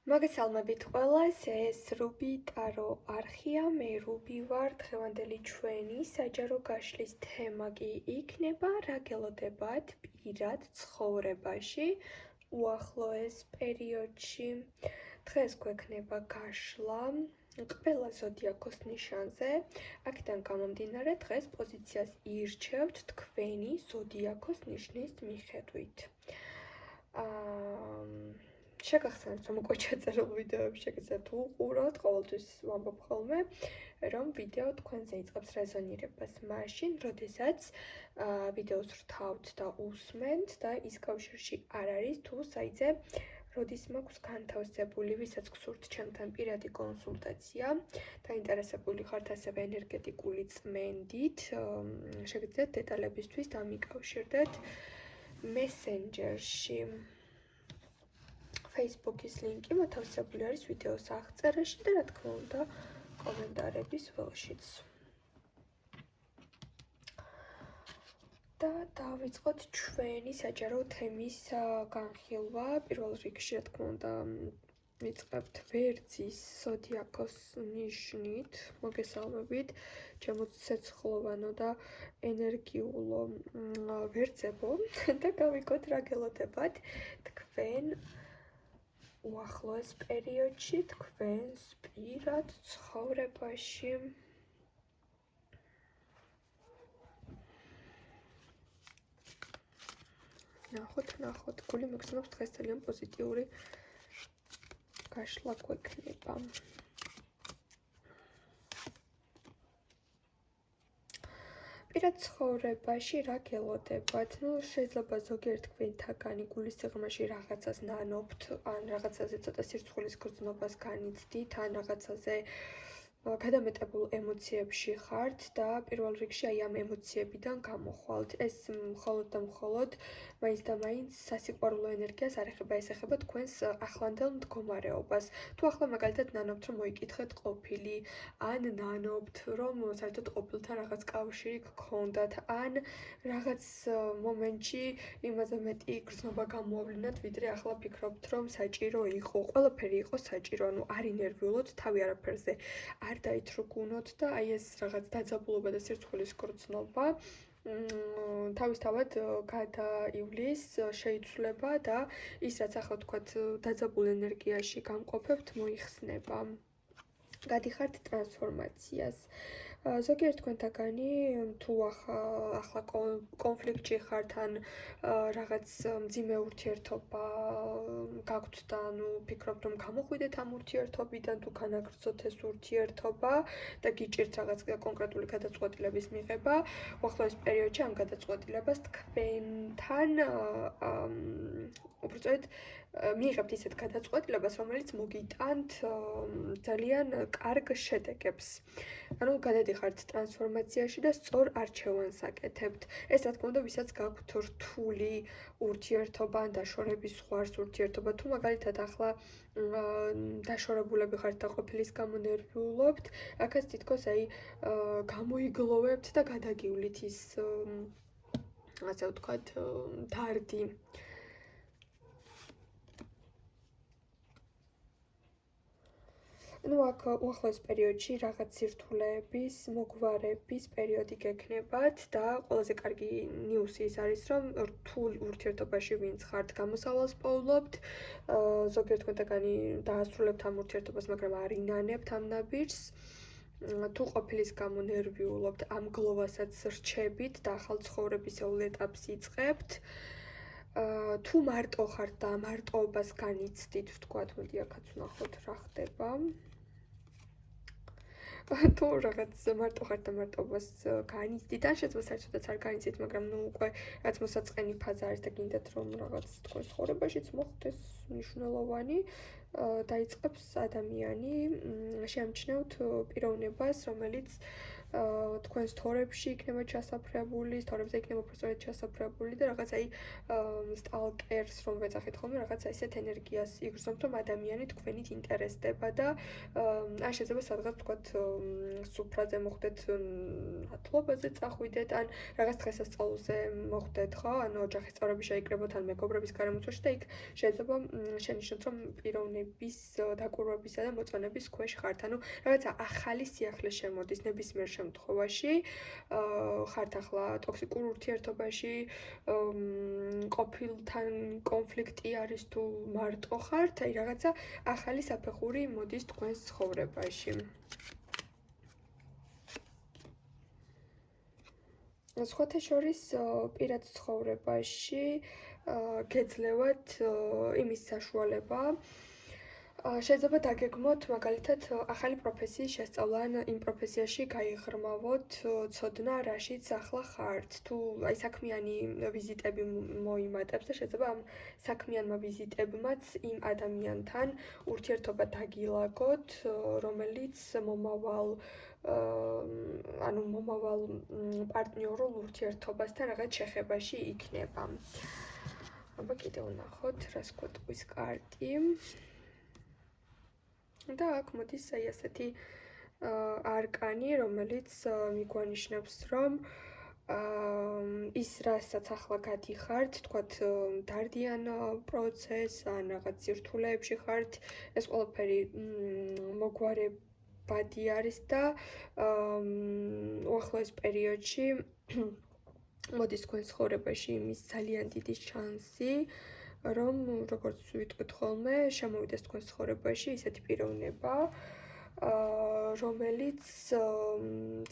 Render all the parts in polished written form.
მოგესალმებით ყველას, ეს რუბი ტარო არხია, მე რუბი ვარ. დღევანდელი ჩვენი საჯარო გაშლის თემა კი იქნება რა გელოდებათ პირად ცხოვრებაში უახლოეს პერიოდში. დღეს გვექნება გაშლა ყველა ზოდიაქოს ნიშანზე. აქედან გამომდინარე, დღეს პოზიციას ირჩევთ თქვენი ზოდიაქოს ნიშნის მიხედვით. შეგახსენებთ, რომ უკვე ჩაწერილ ვიდეოებს შეგიძლიათ უყუროთ, ყოველთვის ვამბობ ხოლმე, რომ ვიდეო თქვენზე იწყებს რეზონირებას მაშინ, როდესაც ვიდეოს ვრთავთ და უსმენთ და ის კავშირში არ არის, თუ საიტზე როდის მაქვს განთავსებული, ვისაც გსურთ ჩემთან პირადი კონსულტაცია, დაინტერესებული ხართ ასევე ენერგეტიკული წმენდით, შეგიძლიათ დეტალებისთვის დამიკავშირდეთ მესენჯერში. Facebook-ის ლინკი მოთავსებული არის ვიდეოს აღწერაში და რა თქმა უნდა კომენტარების ველშიც. და დავიწყოთ ჩვენი საჯარო თემის განხილვა. პირველ რიგში რა თქმა უნდა ვიწყებთ ვერძის ზოდიაქოს ნიშნით. მოგესალმებით, ჩემო ცეცხლოვანო და ენერგიულო ვერძებო და გავიგოთ რა გელოდებათ თქვენ უახლოეს პერიოდში თქვენს პირად ცხოვრებაში. ნახოთ, გული მეგრძნობს დღეს ძალიან პოზიტიური გაშლა გვექნება. პირად ცხოვრებაში რა გელოდებათ? შეიძლება ზოგიერთ თქვენთაგანი გულის სიღრმეში რაღაცას ნანობთ, ან რაღაცაზე ცოტა სირცხულის გრძნობას განიცდით, ან რაღაცაზე გადამეტებულ ემოციებში ხართ და პირველ რიგში აი ამ ემოციებიდან გამოხვალთ. ეს მხოლოდ და მხოლოდ მაინც და მაინც სასიყვარულო ენერგიას არ ეხება, ეს ეხება თქვენს ახლანდელ მდგომარეობას. თუ ახლა მაგალითად ნანობთ, რომ მოიკითხეთ ყოფილი, ან ნანობთ, რომ საერთოდ ყოფილთან რაღაც კავშირი გქონდათ, ან რაღაც მომენტში იმაზე მეტი გრძნობა გამოავლინათ, ვიდრე ახლა ფიქრობთ, რომ საჭირო იყო, ყველაფერი იყო საჭირო, ანუ არ ინერვიულოთ, თავი არაფერზე არ დაითრუგუნოთ და აი ეს რაღაც დაძაბულობა და სირცხულის გრძნობა თავისთავად გადაივლის, შეიცვლება და ის რაც ახლა თქვათ დაძაბულ ენერგიაში გამყოფებთ, მოიხსნება. გადიხართ ტრანსფორმაციას. ზოგიერთ თქვენთაგანი თუ ახლა კონფლიქტში ხართ ან რაღაც მძიმე ურთიერთობა გაქვთ და ანუ ფიქრობთ რომ გამოხვიდეთ ამ ურთიერთობიდან თუ განაგრძოთ ეს ურთიერთობა და გიჭირთ რაღაც კონკრეტული გადაწყვეტილების მიღება, უახლოეს პერიოდში ამ გადაწყვეტილებას თქვენთან უბრალოდ მიიღებთ ისეთ გადაწყვეტილებას, რომელიც მოგიტანთ ძალიან კარგ შედეგებს. ანუ გადადიხართ ტრანსფორმაციაში და სწორ არჩევანს აკეთებთ. ეს რა თქმა უნდა, ვისაც გაქვთ რთული ურთიერთობა ან დაშორების ზღვარს ურთიერთობა, თუ მაგალითად ახლა დაშორებულები ხართ და ყოფილის გამო ნერვიულობთ, აქაც თითქოს აი გამოიგლოვებთ და გადაგივლით ის ასე ვთქვათ დარდი. ну აქ უახლოეს პერიოდში რაღაც სირთულეების, მოგვარების პერიოდი გექნებათ და ყველაზე კარგი ნიუსი ის არის, რომ რთულ ურთიერთობაში ვინც ხართ, გამოსავალს პოულობთ, ზოგიერთ თქვენთაგანი დაასრულებთ ამ ურთიერთობას, მაგრამ არ ინანებთ ამ ნაბიჯს. თუ ყოფილის გამო ნერვიულობთ, ამ გლოვასაც რჩებით და ახალ ცხოვრებისეულ ეტაპს იწყებთ. თუ მარტო ხართ და მარტოობას განიცდით, ვთქვათ, მოდი აქაც ვნახოთ რა ხდება. თუ რაღაც მარტო ხართ და მარტოობას განიცდით, ან შეიძლება საერთოდაც არ განიცდით, მაგრამ ნუ უკვე რაც მოსაწყენი ფაზა არის და გინდათ რომ რაღაც თქვენს ცხოვრებაშიც მოხდეს მნიშვნელოვანი, დაიწყებს ადამიანი შეამჩნევთ პიროვნებას, რომელიც თქვენს თორებში იქნება ჩასაფრებული, თორებზე იქნება უბრალოდ ჩასაფრებული და რაღაც აი სტალკერს რომ ვეძახით ხოლმე, რაღაც ისეთ ენერგიას იგრძნობთ, რომ ადამიანი თქვენით ინტერესდება და ან შეიძლება სადღაც თქვათ სუფრაზე მოხვდეთ, მათლობაზე წახვიდეთ, ან რაღაც დღესასწაულზე მოხვდეთ, ხო? ანუ ოჯახის წევრები შეიკრებოთ, ან მეგობრების გარემოცვაში და იქ შეიძლება შენიშნოთ, რომ პიროვნების დაკვირვებისა და მოწონების ქვეშ ხართ. ანუ რაღაცა ახალი სიახლე შემოდის ნებისმიერ შემთხვევაში. ხართ ახლა ტოქსიკურ ურთიერთობაში, ყოფილთან კონფლიქტი არის თუ მარტო ხართ, აი რაღაცა ახალი საფეხური მოდის თქვენს ცხოვრებაში. სხვათა შორის პირად ცხოვრებაში გეძლევათ იმის საშუალება, შეიძლება დაგეგმოთ მაგალითად ახალი პროფესიის შესწავლა, ან იმ პროფესიაში გაიღრმავოთ ცოდნა, რაშიც ახლა ხართ. თუ აი საქმიანი ვიზიტები მოიმატებს და შეიძლება ამ საქმიანმა ვიზიტებმაც იმ ადამიანთან ურთიერთობა დაგილაგოთ, რომელიც მომავალ პარტნიორულ ურთიერთობასთან რაღაც შეხებაში იქნება. აბა კიდევ ვნახოთ, რას გვეტყვის კარტი. და აქ მოდის აი ასეთი არკანი, რომელიც მიგვანიშნებს, რომ ის რასაც ახლა გადიხართ, თქვათ დარდიან პროცესს, ან რაღაც სირთულეებში ხართ, ეს ყველაფერი მოგვარებადი არის და უახლოეს პერიოდში მოდის თქვენს ცხოვრებაში იმის ძალიან დიდი შანსი, რომ როგორც ვიტყვით ხოლმე, შემოვიდეს თქვენს ცხოვრებაში ისეთი პიროვნება, რომელიც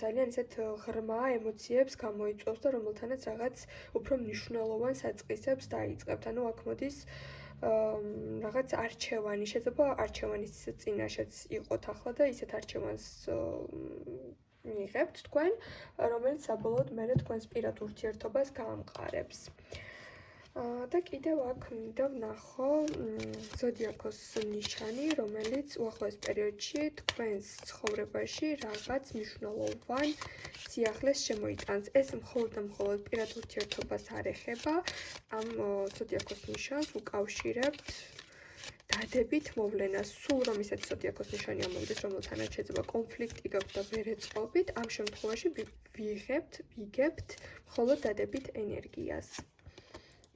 ძალიან ისეთ ღრმა ემოციებს გამოიწვევს და რომელთანაც რაღაც უფრო მნიშვნელოვან საწყისებს დაიწყებთ. ანუ აქ მოდის რაღაც არჩევანი, შეიძლება არჩევანის წინაშეც იყოთ ახლა და ისეთ არჩევანს მიიღებთ თქვენ, რომელიც საბოლოოდ მერე თქვენს პირად ურთიერთობას გაამყარებს. და კიდევ აქ მინდა ვნახო ზოდიაქოს ნიშანი, რომელიც უახლოეს პერიოდში თქვენს ცხოვრებაში რაღაც მნიშვნელოვან სიახლეს შემოიტანს. ეს მხოლოდ და მხოლოდ პირად ურთიერთობას არ ეხება, ამ ზოდიაქოს ნიშანს უკავშირებთ დადებით მოვლენას. სულ რომ ისეთი ზოდიაქოს ნიშანი ამოვიდეს, რომელთანაც შეიძლება კონფლიქტი გაქვთ და ვერ ეწყობით, ამ შემთხვევაში ვიგებთ მხოლოდ დადებით ენერგიას.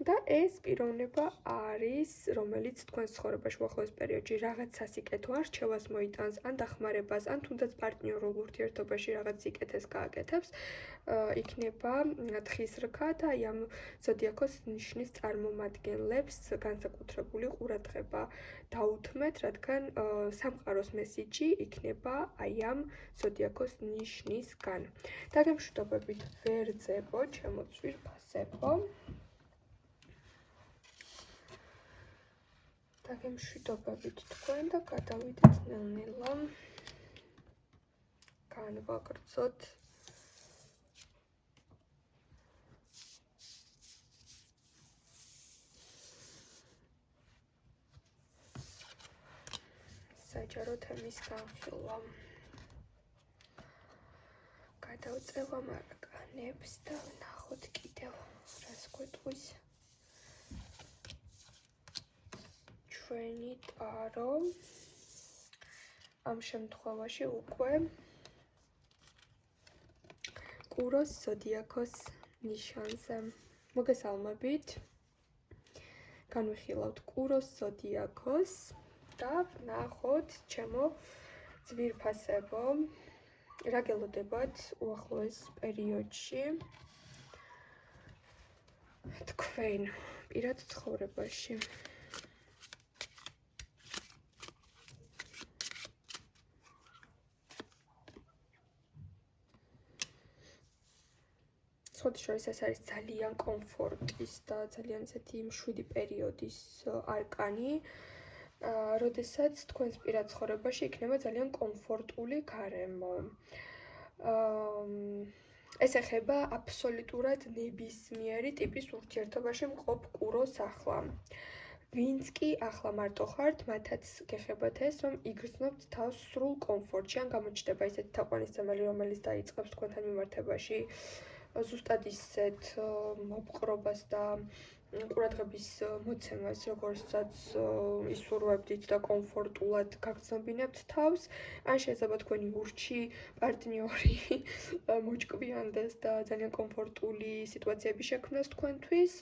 და ეს პიროვნება არის, რომელიც თქვენს ცხოვრებაში უახლოეს პერიოდში რაღაც სასიკეთო არჩევას მოიტანს, ან დახმარებას, ან თუნდაც პარტნიორულ ურთიერთობაში რაღაც სიკეთეს გააკეთებს, იქნება თხის რქა და აი ამ ზოდიაქოს ნიშნის წარმომადგენლებს განსაკუთრებული ყურადღება დაუთმეთ, რადგან სამყაროს მესიჯი იქნება აი ამ ზოდიაქოს ნიშნისგან. დაგემშვიდობებით ვერძებო, ჩემო ძვირფასებო. დაგემშვიდობებით თქვენ და გადავიდეთ ნელ-ნელა განვაგრძოთ საჯარო თემის განხილვა. გადავწევ ამ არკანებს და ვნახოთ კიდევ რას გვეტყვის ჩვენი ტარო. ამ შემთხვევაში უკვე კუროს ზოდიაქოს ნიშანზე. მოგესალმებით. განვიხილავთ კუროს ზოდიაქოს და ვნახოთ ჩემო ძვირფასებო, რა გელოდებათ უახლოეს პერიოდში თქვენ პირად ცხოვრებაში. სხვათა შორის ეს არის ძალიან კომფორტის და ძალიან ისეთი მშვიდი პერიოდის არკანი, როდესაც თქვენს პირად ცხოვრებაში იქნება ძალიან კომფორტული გარემო. ეს ეხება აბსოლუტურად ნებისმიერი ტიპის ურთიერთობაში მყოფ კუროს ახლა. ვინც კი ახლა მარტო ხართ, მათაც გეხებათ ეს, რომ იგრძნობთ თავს სრულ კომფორტში, ან გამოჩნდება ისეთი თაყვანისცემელი, რომელიც დაიწყებს თქვენთან მიმართებაში ზუსტად ისეთ მოპყრობას და ყურადღების მოცემას, როგორცაც ისურვებდით და კომფორტულად გაგრძნობინებთ თავს, ან შეიძლება თქვენი ურჩი პარტნიორი მოჭკვიანდეს და ძალიან კომფორტული სიტუაციები შექმნას თქვენთვის.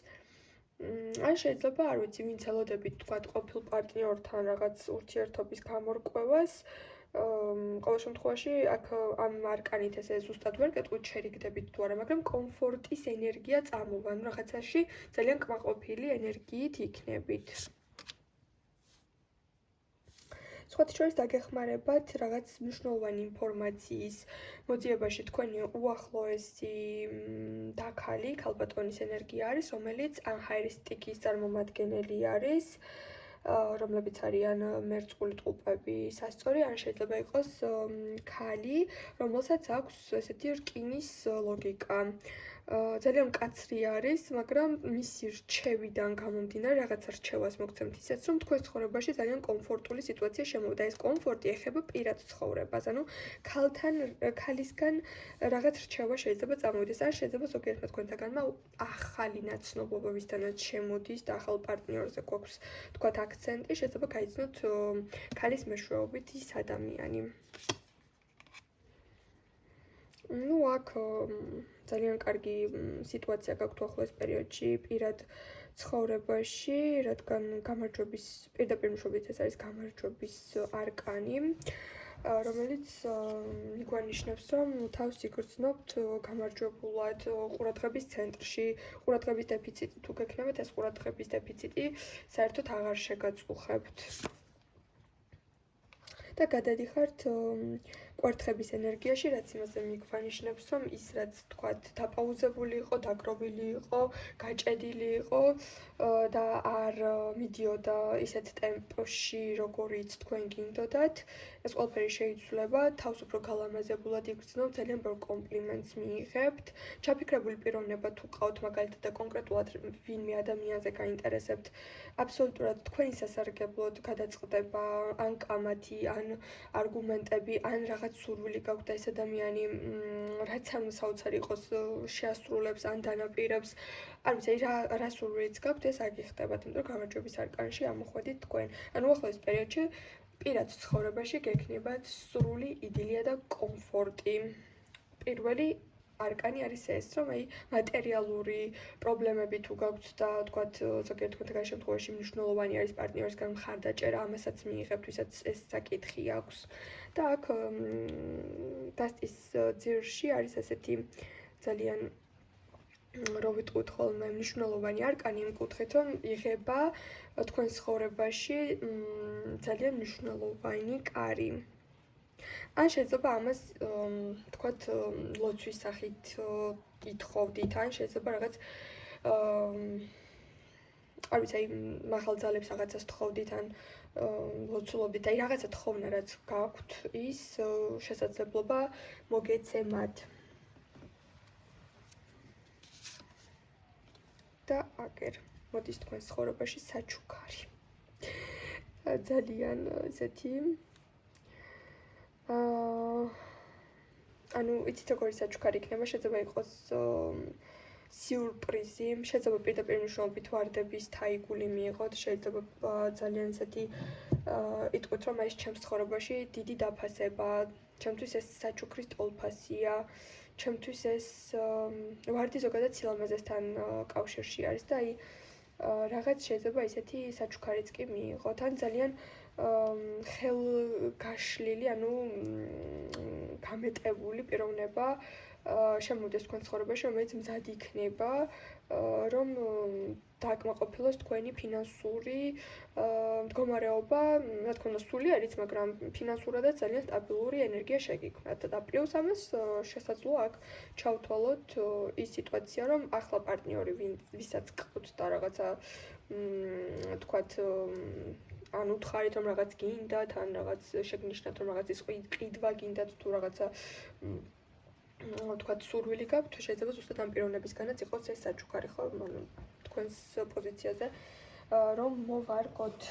ან შეიძლება, არ ვიცი, ვინც ელოდებით თქვათ ყოფილ პარტნიორთან რაღაც ურთიერთობის გამორკვევას, ყოველ შემთხვევაში აქ ამ არკანით ესე ზუსტად ვერ გეტყვით შერიგდებით თუ არა, მაგრამ კომფორტის ენერგია წამოვა, ანუ რაღაცაში ძალიან კმაყოფილი ენერგიით იქნებით. სხვათა შორის დაგეხმარებათ რაღაც მნიშვნელოვანი ინფორმაციის მოძიებაში თქვენი უახლოესი დაქალი, ქალბატონის ენერგია არის, რომელიც ანჰაერისტიკის წარმომადგენელი არის, რომლებიც არიან მერწყული ტყუპები სასწორი, ან შეიძლება იყოს ქალი, რომელსაც აქვს ესეთი რკინის ლოგიკა. ძალიან მკაცრი არის, მაგრამ მისი რჩევიდან გამომდინარე რაღაც რჩევას მოგცემთ ისეც, რომ თქვენ ცხოვრებაში ძალიან კომფორტული სიტუაცია შემოვიდა. ეს კომფორტი ეხება პირად ცხოვრებას, ანუ ქალისგან რაღაც რჩევა შეიძლება წამოვიდეს, ან შეიძლება ზოგიერთმა თქვენთაგანმა ახალი ნაცნობობა ვისთანაც შემოდის და ახალ პარტნიორზე გვაქვს თქვათ აქცენტი, შეიძლება გაიცნოთ ქალის მეშვეობით ის ადამიანი. ну, აქ ძალიან კარგი სიტუაცია გაქვთ ახლოს პერიოდში პირად ცხოვრებაში, რადგან გამარჯვების პირდაპირ მშობლით ეს არის გამარჯვების არკანი, რომელიც მიგვანიშნებს, რომ თავს იგრძნობთ გამარჯვებულად ყურადღების ცენტრში, ყურადღების დეფიციტი თუ გექნებათ, ეს ყურადღების დეფიციტი საერთოდ აღარ შეგაწუხებთ. და გადადიხართ კვერთხების ენერგიაში, რაც იმაზე მიგვანიშნებს, რომ ის რაც თქვათ დაპაუზებული იყო, დაგროვილი იყო, გაჭედილი იყო და არ მიდიოდა ისეთ ტემპში, როგორიც თქვენ გინდოდათ, ეს ყველაფერი შეიცვლება, თავს უფრო გალამაზებულად იგრძნობ, ძალიან ბევრ კომპლიმენტს მიიღებთ, ჩაფიქრებული პიროვნება თუ ყავთ მაგალითად და კონკრეტულად ვინმე ადამიანზე გაინტერესებთ, აბსოლუტურად თქვენი სასარგებლოდ გადაწყდება ან კამათი, ან არგუმენტები, ან რაღაც სურვილი გაქვთ ეს ადამიანი, რაც ამ საოცარი იყოს შეასრულებს ან დანაპირებს. არ ვიცი, რა სურვილიც გაქვთ, ეს არ გიხდებათ, იმიტომ რომ გამარჯვების არკანში ამოხვედით თქვენ. ანუ ახლოს პერიოდში პირად ცხოვრებაში გექნებათ სრული იდილია და კომფორტი. პირველი არკანი არის ეს, რომ აი მატერიალური პრობლემები თუ გაქვთ და თქვათ ზოგიერთ თქვენთაგან შემთხვევაში მნიშვნელოვანი არის პარტნიორისგან მხარდაჭერა, ამასაც მიიღებთ, ვისაც ეს საკითხი აქვს. და აქ დასტის ძირში არის ესეთი ძალიან რო ვიტყვით ხოლმე მნიშვნელოვანი არკანი იმ კუთხით, რომ იღება თქვენ ცხოვრებაში ძალიან მნიშვნელოვანი კარი. ან შეიძლება ამას თქვათ ლოცვის სახით ითხოვდით, ან შეიძლება რაღაც არ ვიცი, აი მაღალ ძალებს რაღაცას თხოვდით, ან ლოცულობდით, აი რაღაცა თხოვნა რაც გაქვთ, ის შესაძლებლობა მოგეცემათ. და აგერ მოდის თქვენ ცხოვრებაში საჩუქარი. ძალიან ესეთი ანუ იცით როგორი საჩუქარი იქნება, შეიძლება იყოს სიურპრიზი, შეიძლება პირდაპირ მნიშვნელობით ვარდების თაიგული მიიღოთ, შეიძლება ძალიან ესეთი იტყვით, რომ ეს ჩემს ცხოვრებაში დიდი დაფასება, ჩემთვის ეს საჩუქრის ტოლფასია, ჩემთვის ეს ვარდი ზოგადად სილამაზესთან კავშირში არის და აი რაღაც შეიძლება ისეთი საჩუქარიც კი მიიღოთ, ან ძალიან ხელგაშლილი, ანუ გამეტებული პიროვნება შემოვიდეს თქვენ ცხოვრებაში, რომელიც მზად იქნება, რომ დააკმაყოფილოს თქვენი ფინანსური მდგომარეობა, რა თქმა უნდა, სული არის, მაგრამ ფინანსურადაც ძალიან სტაბილური ენერგია შეგიქმნათ. და პლუს ამას შესაძლოა აქ ჩავთვალოთ ის სიტუაცია, რომ ახლა პარტნიორი, ვისაც გყავთ და რაღაცა თქვათ ან უთხარით, რომ რაღაც გინდათ, ან რაღაც შეგნიშნათ, რომ რაღაცის ყიდვა გინდათ, თუ რაღაცა თქვათ სურვილი გაქვთ, შეიძლება ზუსტად ამ პიროვნებისგანაც იყოს ეს საჩუქარი, ხო, ანუ თქვენს პოზიციაზე რომ მოვარგოთ.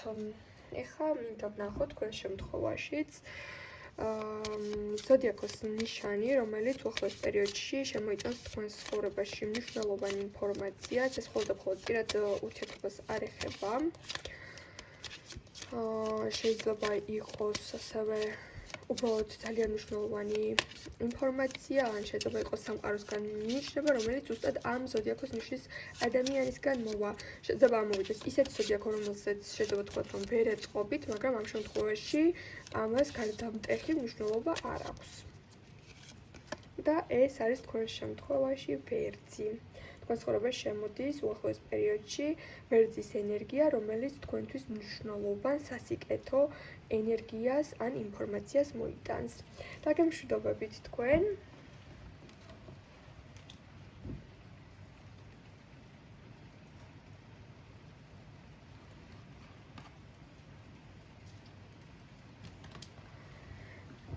ეხლა მინდა ვნახოთ თქვენ შემთხვევაშიც ზოდიაქოს ნიშანი, რომელიც უახლოეს პერიოდში შემოიწონს თქვენს ცხოვრებაში მნიშვნელოვანი ინფორმაციას, ეს მხოლოდ და მხოლოდ პირად ურთიერთობას არ ეხება. შეიძლება იყოს ასევე უბრალოდ ძალიან მნიშვნელოვანი ინფორმაცია, ან შეიძლება იყოს სამყაროსგან ნიშნება, რომელიც ზუსტად ამ ზოდიაქოს ნიშნის ადამიანისგან მოვა. შეიძლება ამოვიდეს ისეთი ზოდიაქო, რომელსაც შეიძლება თქვათ, რომ ვერ ეწყობით, მაგრამ ამ შემთხვევაში ამას გარდამტეხი მნიშვნელობა არ აქვს. და ეს არის თქვენს შემთხვევაში ვერძი. თქვენ ცხოვრებაში შემოდის უახლოეს პერიოდში ვერძის ენერგია, რომელიც თქვენთვის მნიშვნელოვან სასიკეთო ენერგიას ან ინფორმაციას მოიტანს. დაგემშვიდობებით თქვენ.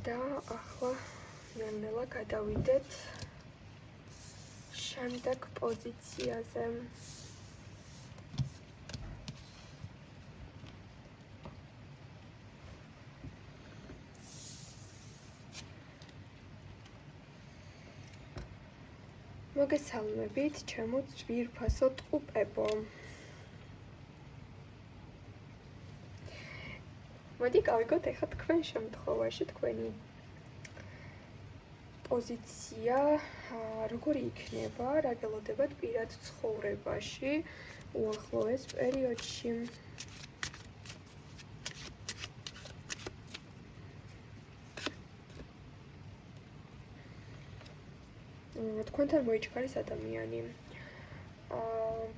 და ახლა ნელ-ნელა გადავიდეთ შემდეგ პოზიციაზე. მოგესალმებით, ჩემო ძვირფასო ტყუპებო. მოდი გავიგოთ ეხლა თქვენ შემთხვევაში თქვენი პოზიცია როგორი იქნება, რა გელოდებათ პირად ცხოვრებაში უახლოეს პერიოდში. თქვენთან მოიჩქარის ადამიანი.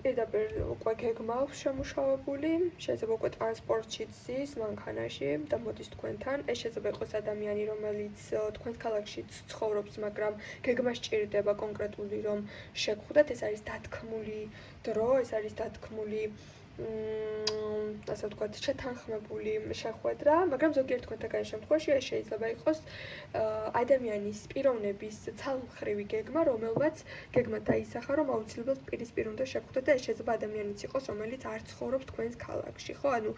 პირდაპირ უკვე გეგმა აქვს შემუშავებული, შეიძლება უკვე ტრანსპორტში ძის, მანქანაში და მოდის თქვენთან. ეს შეიძლება იყოს ადამიანი, რომელიც თქვენს ქალაქში ცხოვრობს, მაგრამ გეგმა სჭირდება კონკრეტული რომ შეგხვდეთ, ეს არის დათქმული დრო, ეს არის დათქმული ასე ვთქვათ, შეთანხმებული შეხვედრა, მაგრამ ზოგიერთ თქვენთაგან შემთხვევაში ეს შეიძლება იყოს ადამიანის პიროვნების ცალმხრივი გეგმა, რომელმაც გეგმა დაისახა, რომ აუცილებლად პირისპირ უნდა შეგხვდეთ და ეს შეიძლება ადამიანიც იყოს, რომელიც არ ცხოვრობს თქვენს ქალაქში, ხო? ანუ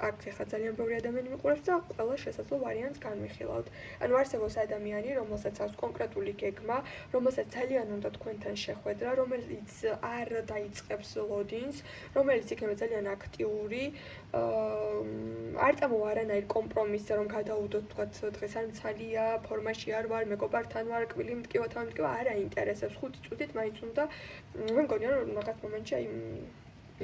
აქ ახლა ძალიან ბევრი ადამიანი მიყურებს და ყველა შესაძლო ვარიანტს განვიხილავთ. ანუ არსებობს ადამიანი, რომელსაც აქვს კონკრეტული გეგმა, რომელსაც ძალიან უნდა თქვენთან შეხვედრა, რომელიც არ დაიწყებს ლოდინს, რომელიც იქნება ძალიან აქტიური, არ წამოვა არანაირ კომპრომისზე, რომ გადაუდოთ, თქვათ, დღეს არ მცალია, ფორმაში არ ვარ, მეგობართან ვარ, კვილი მტკივა, თავი მტკივა, არ აინტერესებს. 5 წუთით მაინც უნდა, მე მგონია, რომ რაღაც მომენტში აი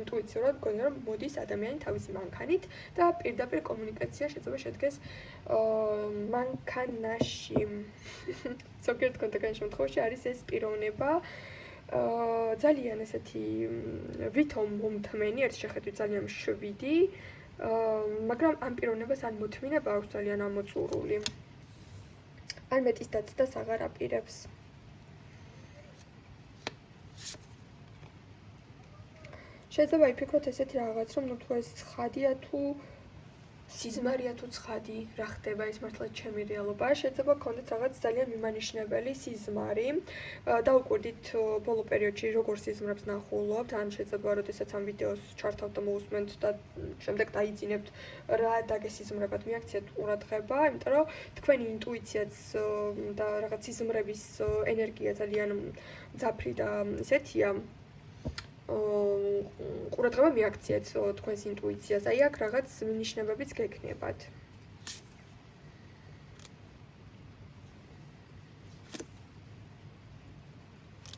ინტუიციურად მგონია, რომ მოდის ადამიანი თავისი მანქანით და პირდაპირ კომუნიკაცია შეიძლება შედგეს მანქანაში. ზოგიერთ თქვენთაგან შემთხვევაში არის ეს პიროვნება. ძალიან ესეთი ვითომ მომთმენი, ერთ შეხედვით ძალიან მშვიდი, მაგრამ ამ პიროვნებას ან მოთმინება აქვს ძალიან ამოწურული. ან მეტის დაცდას აღარ აპირებს. შეიძლება იფიქროთ ესეთი რაღაც, რომ ნუ თუ ეს ცხადია თუ სიზმარია თუ ცხადი, რა ხდება ეს მართლა ჩემი რეალობა. შეიძლება გქონდეთ რაღაც ძალიან მიმანიშნებელი სიზმარი. დაუკვირდით ბოლო პერიოდში როგორ სიზმრებს ნახულობთ, ან შეიძლება როდესაც ამ ვიდეოს ჩართავთ და მოусმენთ და შემდეგ დაიძინებთ რა დაგესიზმრებათ, მიაქციეთ ყურადღება, იმიტომ რომ თქვენი ინტუიციაც და რაღაც სიზმრების ენერგია ძალიან მძაფრი და ისეთია. ყურადღება მიაქციეთ თქვენს ინტუიციას, აი აქ რაღაც მინიშნებებიც გექნებათ.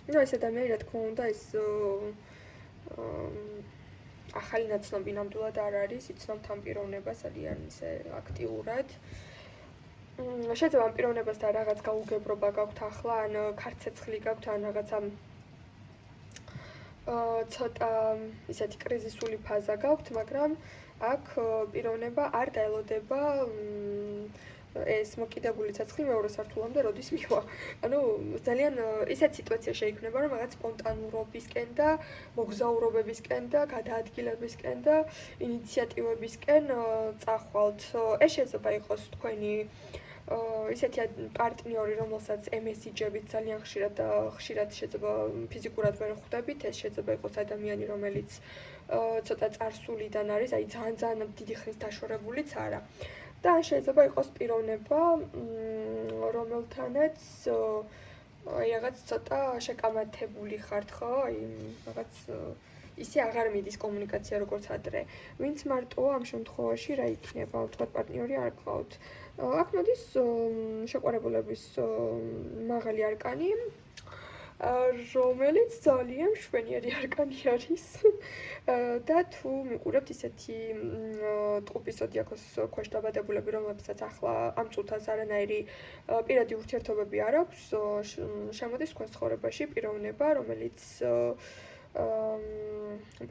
ნუ ეს ადამიანი, რა თქმა უნდა, ეს ახალი ნაცნობი ნამდვილად არ არის, იცნობთ ამ პიროვნებას ძალიან ისე აქტიურად. შეიძლება ამ პიროვნებასთან რაღაც გაუგებრობა გაქვთ ახლა, ან ქარცეცხლი გაქვთ, ან რაღაცა ცოტა ისეთი კრიზისული ფაზა გაქვთ, მაგრამ აქ პიროვნება არ დაელოდება ეს მოკიდებული ცეცხლი მეორე სართულამდე როდის მივა. ანუ ძალიან ისეთ სიტუაცია შეიქმნება, რომ რაღაც სპონტანურობისკენ და მოგზაურობებისკენ და გადაადგილებისკენ და ინიციატივებისკენ წახვალთ. ეს შეიძლება იყოს თქვენი ისეთი პარტნიორი, რომელსაც მესიჯებით ძალიან ხშირად შეიძლება ფიზიკურად ვერ ხვდებით, ეს შეიძლება იყოს ადამიანი, რომელიც ცოტა წარსულიდან არის, აი ძალიან დიდი ხნის დაშორებულიც არა. და შეიძლება იყოს პიროვნება, რომელთანაც აი რაღაც ცოტა შეკამათებული ხართ, ხო? აი რაღაც ისე აღარ მიდის კომუნიკაცია როგორც ადრე. ვინც მარტოა ამ შემთხვევაში რა იქნება, ვთქვათ პარტნიორი არ გყავთ. აქ მოდის შეყვარებულების მაღალი არკანი, რომელიც ძალიან მშვენიერი არკანი არის. და თუ მიყურებთ ისეთი ტყუპის ზოდიაქოს ქვეშ დაბადებულები, რომლებსაც ახლა ამ წუთას არანაირი პირადი ურთიერთობები არ აქვს, შემოდის თქვენ ცხოვრებაში პიროვნება, რომელიც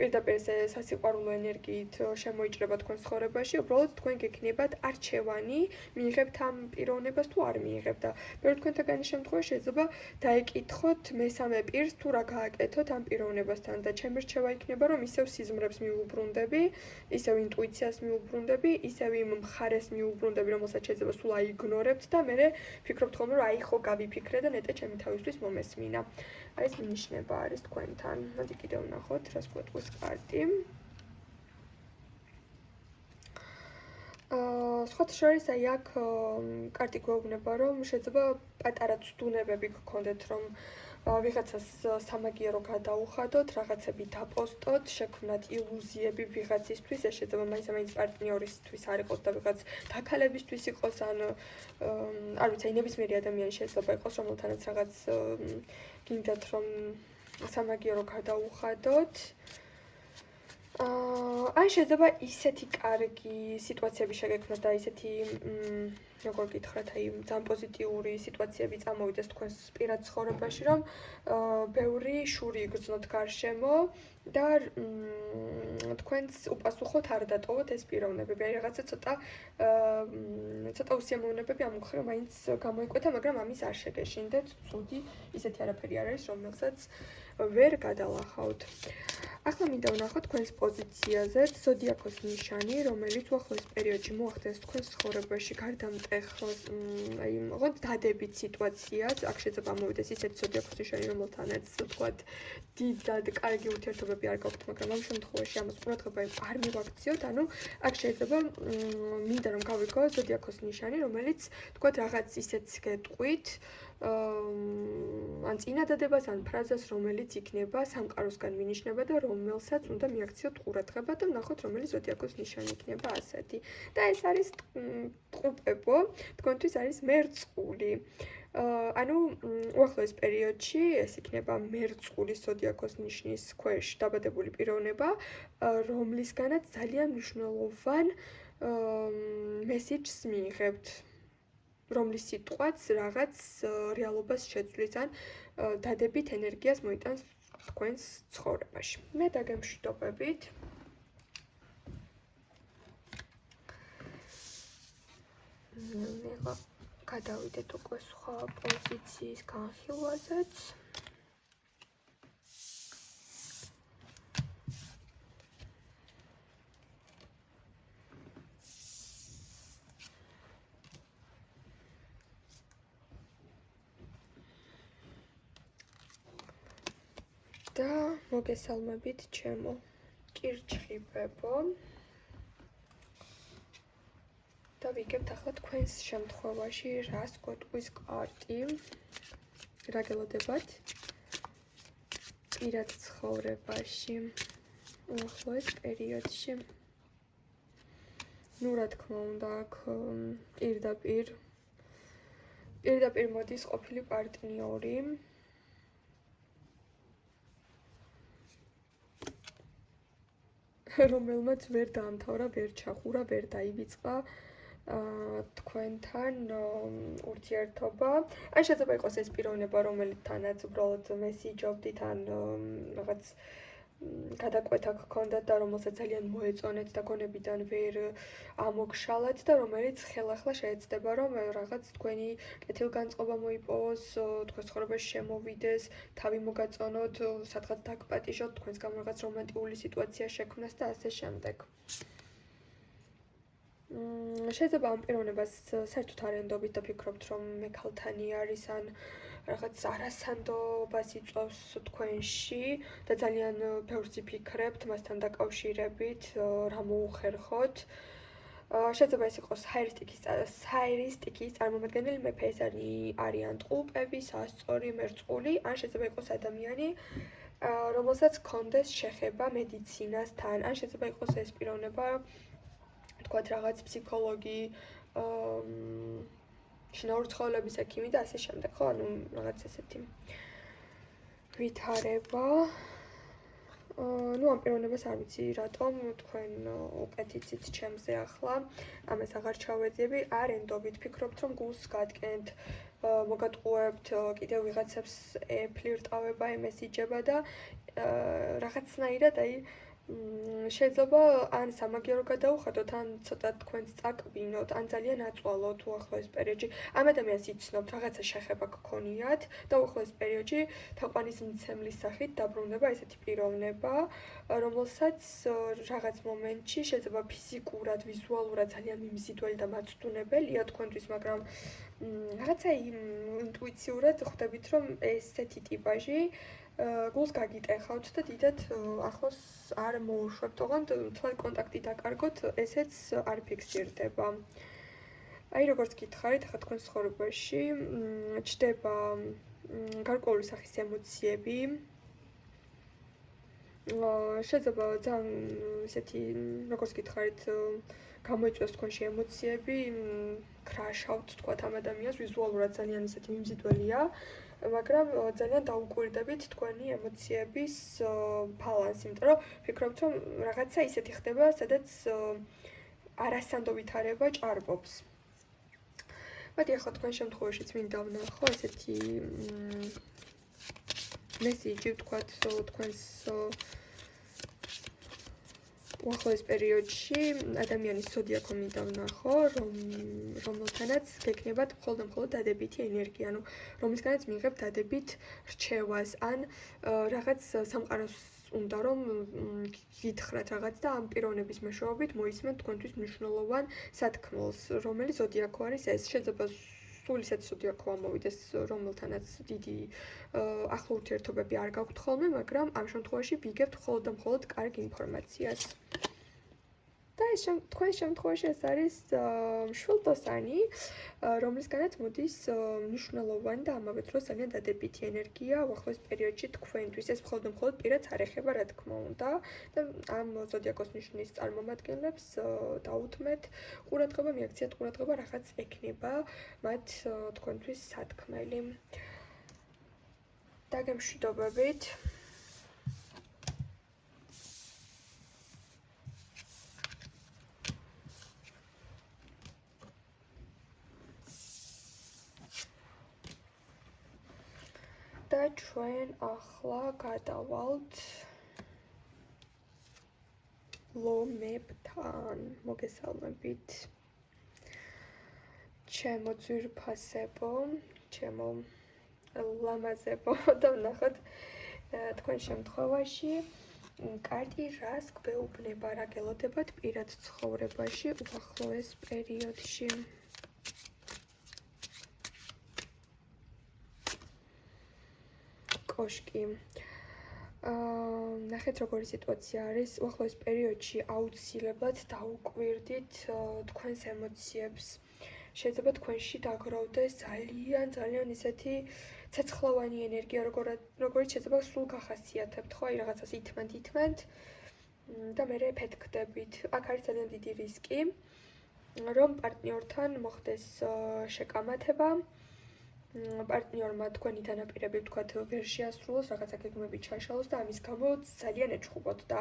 პირდაპირ სასიყვარულო ენერგიით შემოიჭრება თქვენ ცხოვრებაში, უბრალოდ თქვენ გექნებათ არჩევანი, მიიღებთ ამ პიროვნებას თუ არ მიიღებთ და ბევრი თქვენთაგანი შემთხვევა შეიძლება დაეკითხოთ მესამე პირს თუ რა გააკეთოთ ამ პიროვნებასთან და ჩემი რჩევა იქნება, რომ ისევ სიზმრებს მიუბრუნდები, ისევ ინტუიციას მიუბრუნდები, ისევ იმ მხარეს მიუბრუნდები, რომელსაც შეიძლება სულ აიგნორებთ და მე ვფიქრობთ ხოლმე, რომ აი ხო გავიფიქრე და ნეტე ჩემი თავისთვის მომესმინა. აი ეს მინიშნება არის თქვენთან. მოდი კიდევ ვნახოთ, რას გვეტყვის კარტი. სხვათა შორის აი აქ კარტი გვეუბნება, რომ შეიძლება პატარა ცდუნებები გქონდეთ, რომ ვიღაცას სამაგიერო გადაუხადოთ, რაღაცები დაპოსტოთ, შექმნათ ილუზიები ვიღაცისთვის, ეს შეიძლება მაინც პარტნიორისთვის არ იყოს და ვიღაც დაქალებისთვის იყოს, ან არ ვიცი, ნებისმიერი ადამიანი შეიძლება იყოს, რომელთანაც რაღაც გინდათ, რომ სამაგიერო გადაუხადოთ. ან შეიძლება ისეთი კარგი სიტუაციები შეგექმნათ და ისეთი როგორ გითხრათ, აი ძალიან პოზიტიური სიტუაციები წამოვიდეს თქვენს პირად ცხოვრებაში, რომ ბევრი შური იგრძნოთ გარშემო და თქვენს უპასუხოთ არ დატოვოთ ეს პიროვნებები. აი რაღაცა ცოტა უსიამოვნებები ამ მხრივ მაინც გამოიკვეთა, მაგრამ ამის არ შეგეშინდეთ. ცუდი ისეთი არაფერი არ არის, რომელსაც ვერ გადალახავთ. ახლა მინდა ვნახოთ თქვენს პოზიციაზე ზოდიაქოს ნიშანი, რომელიც უახლოეს პერიოდში მოახდენს თქვენს ცხოვრებაში გარდამტეხ აი მოღოთ დადებით სიტუაციას. აქ შეიძლება ამოვიდეს ისეთი ზოდიაქოს ნიშანი, რომელთანაც ვთქვათ დიდად კარგი ურთიერთობები არ გაქვთ, მაგრამ ამ შემთხვევაში ამას ყურადღება არ მივაქციოთ. ანუ აქ შეიძლება მინდა რომ გავიგო ზოდიაქოს ნიშანი, რომელიც ვთქვათ რაღაც ისეთს გეტყვით, ან წინადადებას, ან ფრაზას, რომელიც იქნება სამყაროსგან მინიშნება და რომელსაც უნდა მიაქციოთ ყურადღება და ვნახოთ, რომელი ზოდიაქოს ნიშანი იქნება ასეთი. და ეს არის ტყუპებო, თქვენთვის არის მერწყული. ანუ უახლოეს პერიოდში ეს იქნება მერწყულის ზოდიაქოს ნიშნის ქვეშ დაბადებული პიროვნება, რომლისგანაც ძალიან მნიშვნელოვან მესიჯს მიიღებთ. რომლის სიტყვაც რაღაც რეალობას შეცვლის ან დადებით ენერგიას მოიტანს თქვენს ცხოვრებაში. მე დაგემშვიდობებით. მე გადავიდეთ უკვე სხვა პოზიციის განხილვაზეც. და მოგესალმებით ჩემო კირჩხიბებო. და ვიგებთ ახლა თქვენს შემთხვევაში რას გვეტყვის კარტი. რა გელოდებათ პირად ცხოვრებაში უახლოეს პერიოდში. ნუ რა თქმა უნდა, აქ პირდაპირ მოდის ყოფილი პარტნიორი. რომელმაც ვერ დაამთავრა, ვერ ჩახურა, ვერ დაივიწყა თქვენთან ურთიერთობა. ან შეიძლება იყოს ეს პიროვნება, რომელთანაც უბრალოდ მესიჯობდით, ან რაღაც გადაკვეთა გქონდათ და რომელსაც ძალიან მოეწონეთ და გონებიდან ვერ ამოგშალეთ და რომელიც ხელახლა შეეცდება, რომ რაღაც თქვენი კეთილგანწყობა მოიპოვოს, თქვენს ცხოვრებაში შემოვიდეს, თავი მოგაწონოთ, სადღაც დაგპატიჟოთ, თქვენს გამო რაღაც რომანტიკული სიტუაცია შექმნას და ასე შემდეგ. შეიძლება ამ პიროვნებას საერთოდ არ ენდობით და ფიქრობთ, რომ მე ქალთანი არის, ან რაღაც არასანდობას იწვევს თქვენში და ძალიან ბევრს იფიქრებთ მასთან დაკავშირებით, რა მოუხერხოთ. შეიძლება ეს იყოს ჰაერისტიკის წარმომადგენელი მეფე, ეს არიან ტყუპები, სასწორი, მერწყული, ან შეიძლება იყოს ადამიანი, რომელსაც ჰქონდეს შეხება მედიცინასთან, ან შეიძლება იყოს ეს პიროვნება, თქვათ რაღაც ფსიქოლოგი, შინაური ცხოველების ექიმი და ასე შემდეგ, ხო? ანუ რაღაც ესეთი ვითარება. ამ პიროვნებას არ ვიცი რატომ თქვენ უკეთ იცით ჩემზე ახლა, ამას აღარ ჩავეძიები, არ ენდობით, ფიქრობთ რომ გულს გატკენთ, მოგატყუებთ, კიდევ ვიღაცებს ფლირტავება, ემესიჯება და რაღაცნაირად შეიძლება ან სამაგიერო გადაუხადოთ, ან ცოტა თქვენს წაკბინოთ, ან ძალიან აწვალოთ უახლოეს პერიოდში. ამ ადამიანს იცნობთ, რაღაცა შეხება გქონიათ და უახლოეს პერიოდში თაყვანისმცემლის სახით დაბრუნდება ესეთი პიროვნება, რომელსაც რაღაც მომენტში შეიძლება ფიზიკურად, ვიზუალურად ძალიან მიმზიდველი და მაცდუნებელია თქვენთვის, მაგრამ რაღაცა ინტუიციურად ხვდებით, რომ ესეთი ტიპაჟი გულს გაგიტეხავთ და დიდად ახლოს არ მოუშვებთ, ოღონდ თვალ კონტაქტი დაკარგოთ, ესეც არ ფიქსირდება. როგორც გითხარით, ახლა თქვენ ცხოვრებაში ჩდება გარკვეული სახის ემოციები. შეიძლება ძალიან ესეთი, როგორც გითხარით, გამოიწვევს თქვენში ემოციები, ქრაშავთ თქვათ ამ ადამიანს, ვიზუალურად ძალიან ესეთი მიმზიდველია. მაგრამ ძალიან დაუკვირდებით თქვენი ემოციების ბალანსი, იმიტომ რომ ფიქრობთ, რომ რაღაცა ისეთი ხდება, სადაც არასანდო ვითარება ჭარბობს. მოდი ახლა თქვენ შემთხვევაშიც მინდა ვნახო ესეთი მესიჯი, ვთქვათ, თქვენს უახლოეს პერიოდში ადამიანის ზოდიაქო მინდა ვნახო, რომელთანაც გექნებათ მხოლოდ დადებითი ენერგია, ანუ რომლისგანაც მიიღებთ დადებით რჩევას, ან რაღაც სამყაროს უნდა რომ გითხრათ რაღაც და ამ პიროვნების მეშვეობით მოისმენთ თქვენთვის მნიშვნელოვან სათქმელს, რომელიც ზოდიაქო არის ეს. შეიძლება სულ ისეთი ზოდიაქო ამოვიდეს, რომელთანაც დიდი ახლო ურთიერთობები არ გაქვთ ხოლმე, მაგრამ ამ შემთხვევაში ვიგებთ მხოლოდ კარგ ინფორმაციას. და ეს თქვენ შემთხვევაში ეს არის მშვილდოსანი, რომლისგანაც მოდის მნიშვნელოვანი და ამავე დროს ძალიან დადებითი ენერგია უახლოეს პერიოდში თქვენთვის. ეს მხოლოდ პირადს არ ეხება, რა თქმა უნდა, და ამ ზოდიაქოს ნიშნის წარმომადგენლებს დაუთმეთ ყურადღება, მიაქციათ ყურადღება, რაღაც ექნება მათ თქვენთვის სათქმელი. დაგემშვიდობებით. და ჩვენ ახლა გადავალთ ლომებთან. მოგესალმებით. ჩემო ძვირფასებო, ჩემო ლამაზებო და ვნახოთ თქვენ შემთხვევაში კარტი რას გვეუბნება, რა გელოდებათ პირად ცხოვრებაში უახლოეს პერიოდში. კოშკი. ნახეთ როგორი სიტუაცია არის უახლოეს პერიოდში, აუცილებლად დაუკვირდით თქვენს ემოციებს. შეიძლება თქვენში დაგროვდეს ძალიან ისეთი ცეცხლოვანი ენერგია, როგორც შეიძლება სულ გახასიათებთ, ხო, რაღაცას ითმენთ და მერე ეფექტებით. აქ არის ძალიან დიდი რისკი, რომ პარტნიორთან მოხდეს შეკამათება. პარტნიორმა თქვენი დანაპირები, ვთქვათ, ვერ შეასრულოს, რაღაცა გეგმები ჩაშალოს და ამის გამო ძალიან ეჭხუბოთ და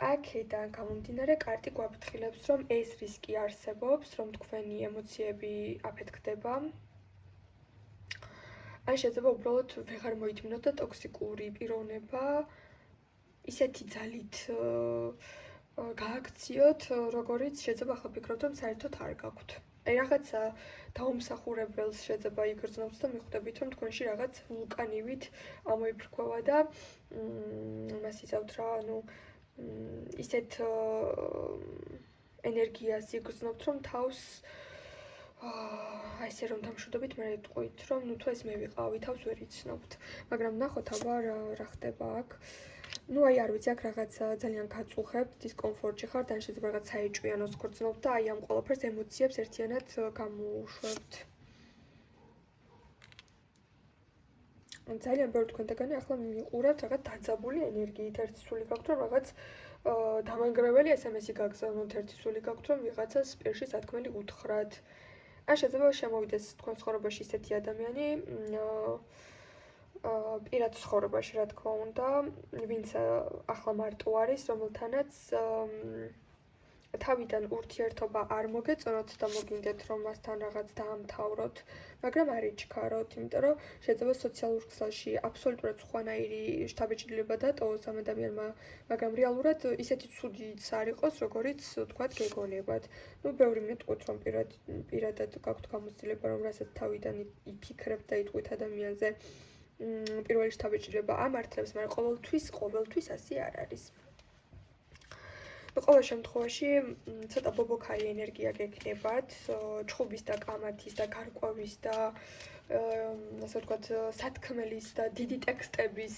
აქედან გამომდინარე კარტი გვაფრთხილებს, რომ ეს რისკი არსებობს, რომ თქვენი ემოციები აფეთქდება. ან შეიძლება უბრალოდ ვეღარ მოითმინოთ და ტოქსიკური პიროვნება ისეთი ძალით გააქციოთ, როგორიც შეიძლება ახლა ფიქრობთ, რომ საერთოდ არ გაქვთ. რაღაცა დაუმსახურებელს შეიძლება იგრძნობს და მიხვდებით, რომ თქვენში რაღაც ვულკანივით ამოიფრქვევა და მას იზავთ რა, ანუ ისეთ ენერგიას იგრძნობთ, რომ თავს აი ესე რომ დამშვიდობით, მე ვიტყვით, რომ ნუ თუ ეს მე ვიყავი, თავს ვერ იცნობთ. მაგრამ ნახოთ აბა რა ხდება აქ. ნუ აი არ ვიცი, აქ რაღაც ძალიან გაწუხებთ, დისკომფორტში ხართ, ან შეიძლება რაღაც საეჭვიანოს გრძნობთ და აი ამ ყველაფერს ემოციებს ერთიანად გამოუშვებთ. ძალიან ბევრი თქვენთაგანი ახლა მიყურებთ რაღაც დაძაბული ენერგიით, ერთი სული გაქვთ, რომ რაღაც დამანგრეველი SMS-ი გაგზავნოთ, ერთი სული გაქვთ, რომ ვიღაცას პირში სათქმელი უთხრათ. ან შეიძლება შემოვიდეს თქვენ ცხოვრებაში ისეთი ადამიანი, პირად ცხოვრებაში, რა თქმა უნდა, ვინც ახლა მარტო არის, რომელთანაც თავიდან ურთიერთობა არ მოგეწონოთ და მოგინდეთ, რომ მასთან რაღაც დაამთავროთ, მაგრამ არ იჩქაროთ, იმიტომ რომ შეიძლება სოციალურ ქსელში აბსოლუტურად სხვანაირი შთაბეჭდილება დატოვოს ამ ადამიანმა, მაგრამ რეალურად ისეთი ცუდიც არ იყოს, როგორიც თქვათ გეგონებათ. ნუ ბევრი მეტყვით, რომ პირადად გაქვთ გამოცდილება, რომ რასაც თავიდან იფიქრებთ და იტყვით ადამიანზე, პირველი შთაბეჭდილება ამართლებს, მაგრამ ყოველთვის ასე არ არის. ყოველ შემთხვევაში ცოტა ბობოქარი ენერგია გექნებათ, ჩხუბის და კამათის და გარკვევის და ასე ვთქვათ, სათქმელის და დიდი ტექსტების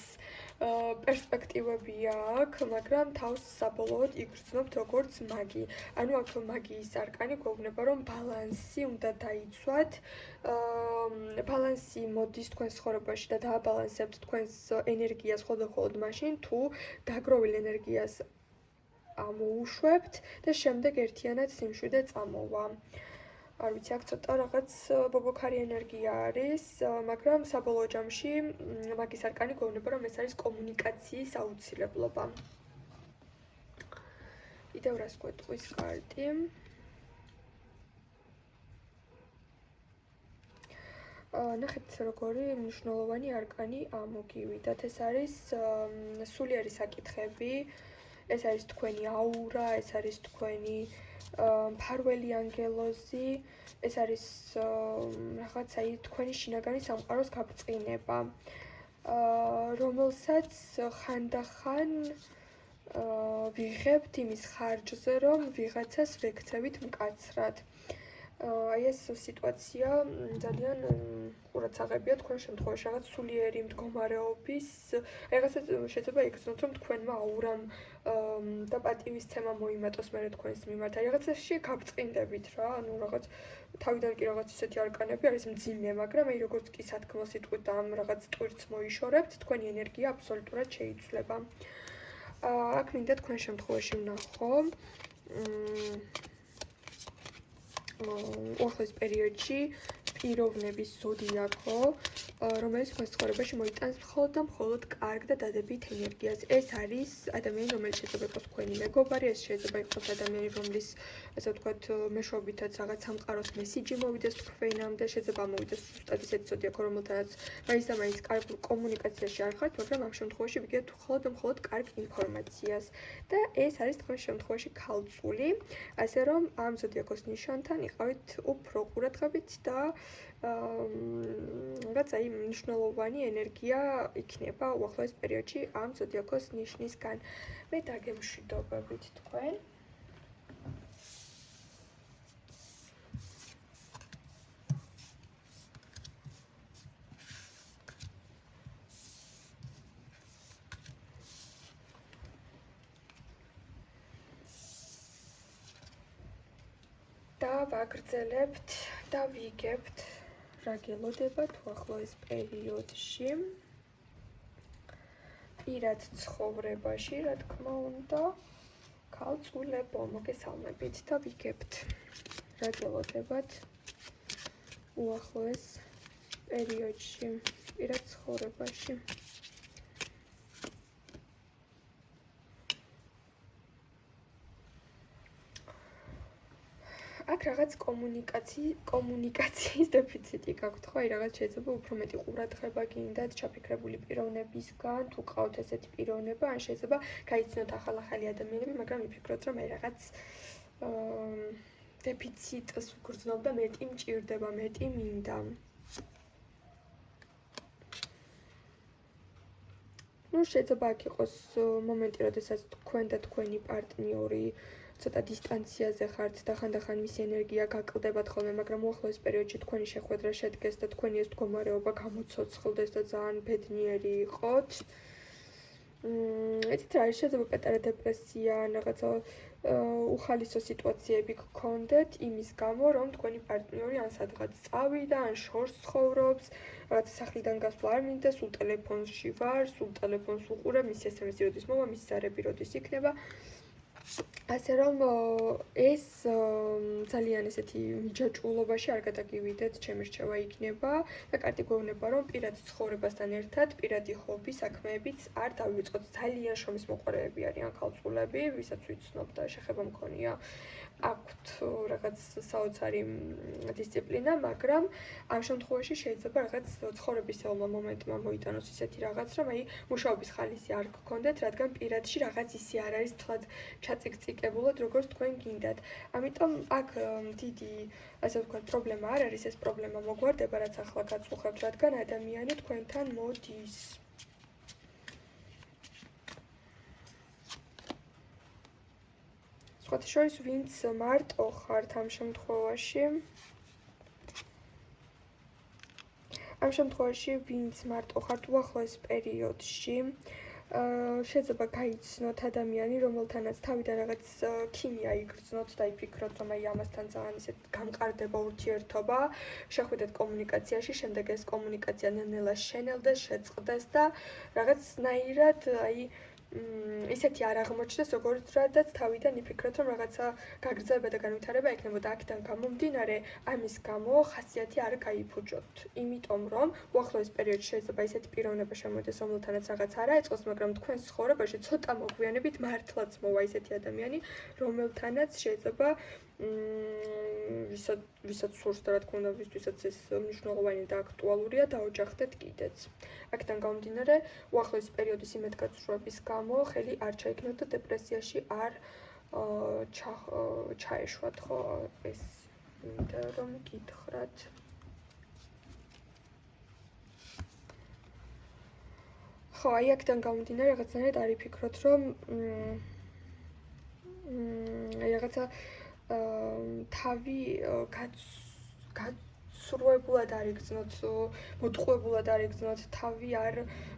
პერსპექტივები აქვს, მაგრამ თავს საბოლოოდ იგრძნობთ როგორც მაგი. ანუ აქ მაგიის არკანი გვეუბნება, რომ ბალანსი უნდა დაიცვათ, ბალანსი მოდის თქვენს ცხოვრებაში და დააბალანსებთ თქვენს ენერგიას მხოლოდ მაშინ, თუ დაგროვილ ენერგიას ამოუშვებთ და შემდეგ ერთიანად სიმშვიდე წამოვა. არ ვიცი, აქ ცოტა რაღაც ბობოქარი ენერგია არის, მაგრამ საბოლოო ჯამში მაგის არკანი გვეუბნება, რომ ეს არის კომუნიკაციის აუცილებლობა. კიდევ რას გვეტყვის კარტი? ნახეთ, როგორი მნიშვნელოვანი არკანი ამოგივიდათ. ეს არის სულიერი საკითხები, ეს არის თქვენი აურა, ეს არის თქვენი მფარველი ანგელოზი, ეს არის რაღაც აი თქვენი შინაგანი სამყაროს გაბწყინება, რომელსაც ხანდახან ვიღებთ იმის ხარჯზე, რომ ვიღაცას ვექცევით მკაცრად. აი ეს სიტუაცია ძალიან ყურადსაღებია თქვენ შემთხვევაში, რაღაც სულიერი მდგომარეობის, რაღაცა შეიძლება იგრძნოთ, რომ თქვენმა აურამ და პატივისცემა მოიმატოს მერე თქვენს მიმართ. აი რაღაცაში გაბწყინდებით რა, ანუ რაღაც თავიდან კი რაღაც ისეთი არკანები არის მძიმე, მაგრამ აი როგორც კი სათქმელს იტყვით და ამ რაღაც ტვირთს მოიშორებთ, თქვენი ენერგია აბსოლუტურად შეიცვლება. აქ მინდა თქვენ შემთხვევაში ვნახო ახლოს პერიოდში პიროვნების ზოდიაქო, რომელიც თქვენს ცხოვრებაში მოიტანს მხოლოდ და მხოლოდ კარგ და დადებით ენერგიას. ეს არის ადამიანი, რომელიც შეიძლება იყოს თქვენი მეგობარი, ეს შეიძლება იყოს ადამიანი, რომლის, ასე ვთქვათ, მეშვეობითაც რაღაც სამყაროს მესიჯი მოვიდეს თქვენამდე, შეიძლება მოვიდეს ზუსტად ისეთი ზოდიაქო, რომელთანაც მაინც და მაინც კარგ კომუნიკაციაში არ ხართ, მაგრამ ამ შემთხვევაში ვიგებთ მხოლოდ და მხოლოდ კარგ ინფორმაციას. და ეს არის თქვენ შემთხვევაში ქალწული, ასე რომ ამ ზოდიაქოს ნიშანთან იყავით უფრო ყურადღებით და რაც აი მნიშვნელოვანი ენერგია იქნება უახლოეს პერიოდში ამ ზოდიაქოს ნიშნისგან. მე დაგემშვიდობებით თქვენ. და ვაგრძელებთ და ვიგებთ რა გელოდებათ უახლოეს პერიოდში პირად ცხოვრებაში, რა თქმა უნდა, ქალწულებო, მოგესალმებით და ვიგებთ რა გელოდებათ უახლოეს პერიოდში პირად ცხოვრებაში. აქ რაღაც კომუნიკაციის დეფიციტი გაქვთ, ხო? აი რაღაც შეიძლება უფრო მეტი ყურადღება გინდათ ჩაფიქრებული პიროვნებისგან, თუ ყავთ ესეთი პიროვნება, ან შეიძლება გაიცნოთ ახალ-ახალი ადამიანები, მაგრამ იფიქროთ, რომ აი რაღაც დეფიციტს უგრძნობ და მეტი მჭირდება, მეტი მინდა. ნუ შეიძლება აქ იყოს მომენტი, როდესაც თქვენ და თქვენი პარტნიორი ცოტა დისტანციაზე ხართ და ხანდახან მისი ენერგია გაკლდებათ ხოლმე, მაგრამ უახლოეს პერიოდში თქვენი შეხვედრა შედგეს და თქვენი ეს მდგომარეობა გამოცოცხლდეს და ძალიან ბედნიერი იყოთ. იცით რა არის, შეიძლება პატარა დეპრესია ან რაღაცა უხალისო სიტუაციები გქონდეთ იმის გამო, რომ თქვენი პარტნიორი ან სადღაც წავიდა, ან შორს ცხოვრობს, რაღაც სახლიდან გასვლა არ მინდა, სულ ტელეფონში ვარ, სულ ტელეფონს უყურებ, მის SMS-ი როდის მოვა, მის ზარები როდის იქნება. ასე რომ ეს ძალიან ესეთი მიჯაჭვულობაში არ გადაგივიდეთ, ჩემი რჩევა იქნება და კარგი გვევნება, რომ პირად ცხოვრებასთან ერთად, პირადი ჰობი, საქმეებიც არ დავიწყოთ. ძალიან შრომის მოყვარეები არიან ქალწულები, ვისაც ვიცნობ და შეხება მქონია, აქვთ რაღაც საოცარი დისციპლინა, მაგრამ ამ შემთხვევაში შეიძლება რაღაც ცხოვრებისეულმა მომენტმა მოიტანოს ისეთი რაღაც, რომ აი მუშაობის ხალისი არ გქონდეთ, რადგან პირადში რაღაც ისე არ არის თლად ჩაწიკწიკებულად, როგორც თქვენ გინდათ. ამიტომ აქ დიდი, ასე ვთქვათ, პრობლემა არ არის, ეს პრობლემა მოგვარდება, რაც ახლა გაწუხებთ, რადგან ადამიანი თქვენთან მოდის. სხვათა შორის, ვინც მარტო ხართ ამ შემთხვევაში, ვინც მარტო ხართ უახლოეს პერიოდში, შეიძლება გაიცნოთ ადამიანი, რომელთანაც თავიდან რაღაც ქიმია იგრძნოთ და იფიქროთ, რომ აი ამასთან ძალიან ისეთ გამყარდება ურთიერთობა, შეხვიდეთ კომუნიკაციაში, შემდეგ ეს კომუნიკაცია ნელ-ნელა შენელდეს, შეწყდეს და რაღაცნაირად აი ისეთი არ აღმოჩნდეს, როგორცაც თავიდან იფიქროთ, რომ რაღაცა გაგრძელება და განვითარება ექნებოდა. აქედან გამომდინარე, ამის გამო ხასიათი არ გაიფუჭოთ. იმიტომ რომ უახლოეს პერიოდში შეიძლება ისეთი პიროვნება შემოიდეს, რომელთანაც რაღაც არ აეწყოს, მაგრამ თქვენს ცხოვრებაში ცოტა მოგვიანებით მართლაც მოვა ისეთი ადამიანი, რომელთანაც შეიძლება ვისაც სურს და რა თქმა უნდა, ვისთვისაც ეს მნიშვნელოვანი და აქტუალურია, დაოჯახდეთ კიდეც. აქედან გამომდინარე, უახლოესი პერიოდის იმედგაცრუების გამო ხელი არ ჩაიქნოთ და დეპრესიაში არ ჩაეშვათ, ხო, ეს მინდა რომ გითხრათ. ხო, აი აქედან გამომდინარე, რაღაცნაირად არ იფიქროთ, რომ რაღაცა თავი გაცრუებულად არ იგრძნოთ, მოტყუებულად არ იგრძნოთ, თავი არ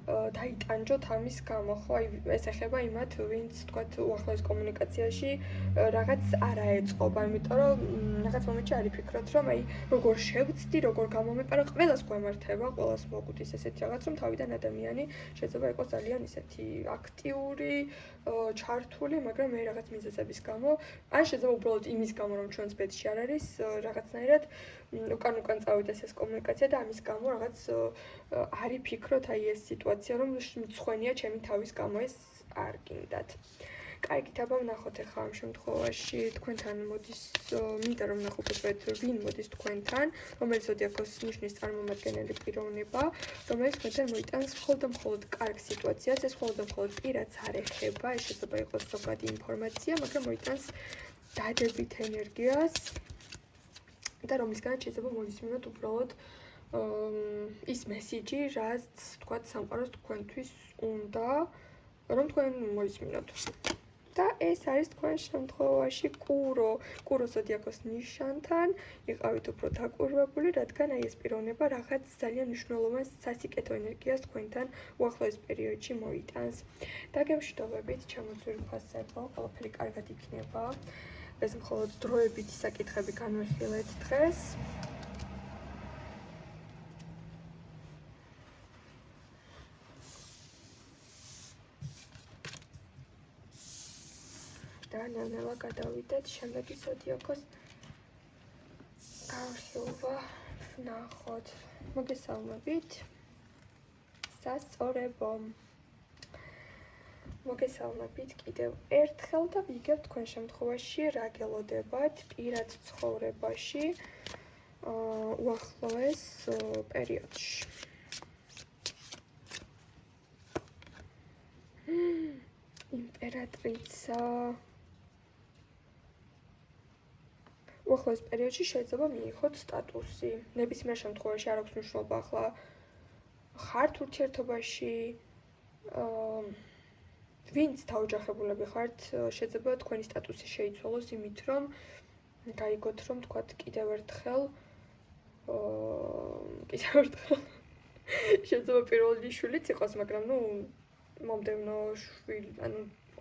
დაიტანჯოთ ამის გამო, ხო, აი ეს ეხება იმათ, ვინც თქვათ უახლოეს კომუნიკაციაში რაღაც არ აეწყობა, იმიტომ რომ რაღაც მომენტში არ იფიქროთ, რომ აი როგორ შევცდი, როგორ გამომეპარა, ყველას გვემართება, ყველას მოგვდის ესეთი რაღაც, რომ თავიდან ადამიანი შეიძლება იყოს ძალიან ისეთი აქტიური, ჩართული, მაგრამ მე რაღაც მიზეზების გამო, ან შეიძლება უბრალოდ იმის გამო, რომ ჩვენს ბედში არ არის, რაღაცნაირად უკან წავიდეს ეს კომუნიკაცია და ამის გამო რაღაც არ იფიქროთ აი ეს სიტუაცია, რომ მწხვენია ჩემი თავის გამო ეს არ გინდათ. კარგით, აბა ვნახოთ ახლა ამ შემთხვევაში თქვენთან მოდის, მინდა რომ ვნახოთ უბრალოდ ვინ მოდის თქვენთან, რომელიც ზოდიაქოს ნიშნის წარმომადგენელი პიროვნება, რომელიც თქვენთან მოიტანს მხოლოდ კარგ სიტუაციას, ეს მხოლოდ პირადს არ ეხება, ეს შეიძლება იყოს ზოგადი ინფორმაცია, მაგრამ მოიტანს დადებით ენერგიას და რომლისგანაც შეიძლება მოვისმინოთ უბრალოდ ის მესიჯი, რაც თქვათ სამყაროს თქვენთვის უნდა, რომ თქვენ მოვისმინოთ. და ეს არის თქვენ შემთხვევაში კურო ზოდიაქოს ნიშანთან, იყავით უფრო დაკურვებული, რადგან აი ეს პიროვნება რაღაც ძალიან მნიშვნელოვან სასიკეთო ენერგიას თქვენთან უახლოეს პერიოდში მოიტანს. დაგემშვიდობებით, ჩემოძვირფასებო, ყველაფერი კარგად იქნება. ეს მხოლოდ დროებითი საკითხები განვიხილეთ დღეს. და ნელ-ნელა გადავიდეთ შემდეგი ზოდიაქოს განხილვა ვნახოთ. მოგესალმებით. სასწორებო. მოგესალმებით კიდევ ერთხელ და ვიგებ თქვენ შემთხვევაში რა გელოდებათ პირად ცხოვრებაში უახლოეს პერიოდში. იმპერატრიცა უახლოეს პერიოდში შეიძლება მიიღოთ სტატუსი. ნებისმიერ შემთხვევაში არ აქვს მნიშვნელობა ახლა ხართ ურთიერთობაში, ვინც დაოჯახებულები ხართ, შეიძლება თქვენი სტატუსი შეიცვალოს იმით, რომ გაიგოთ, რომ თქვათ კიდევ ერთხელ შეიძლება პირველი შვილიც იყოს, მაგრამ მომდევნო შვილი,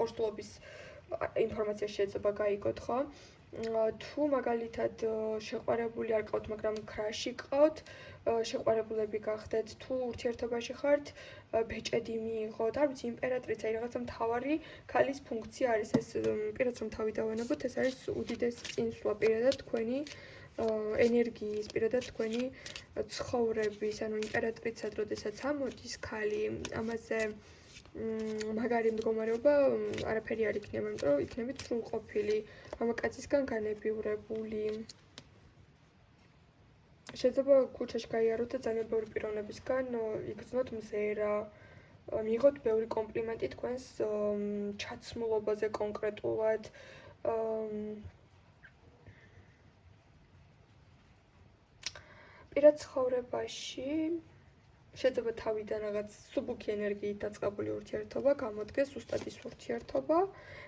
ორსულობის ინფორმაცია შეიძლება გაიგოთ, ხო? თუ მაგალითად შეყვარებული არ გყავთ, მაგრამ ქრაში გყავთ, შეყვარებულები გახდეთ, თუ ურთიერთობაში ხართ, ბეჭედი მიიღოთ, არ ვიცი, იმპერატრიცა, რაღაცა მთავარი ქალის ფუნქცია არის ეს, პირადად რომ თავი დავანებოთ, ეს არის უდიდესი წინსვლა პირადად თქვენი ენერგიის, პირადად თქვენი ცხოვრების, ანუ იმპერატრიცად, როდესაც ამოდის ქალი, ამაზე მაგარი მდგომარეობა არაფერი არ იქნება, იმიტომ რომ იქნებით სრულყოფილი, მამაკაცისგან განებივრებული. შეიძლება ქუჩაში გაიაროთ და ძალიან ბევრი პიროვნებისგან იგრძნოთ მზერა, მიიღოთ ბევრი კომპლიმენტი თქვენს ჩაცმულობაზე კონკრეტულად. პირად ცხოვრებაში შეიძლება თავიდან რაღაც სუბუქი ენერგიით დაწყებული ურთიერთობა გამოდგეს ზუსტად ის ურთიერთობა,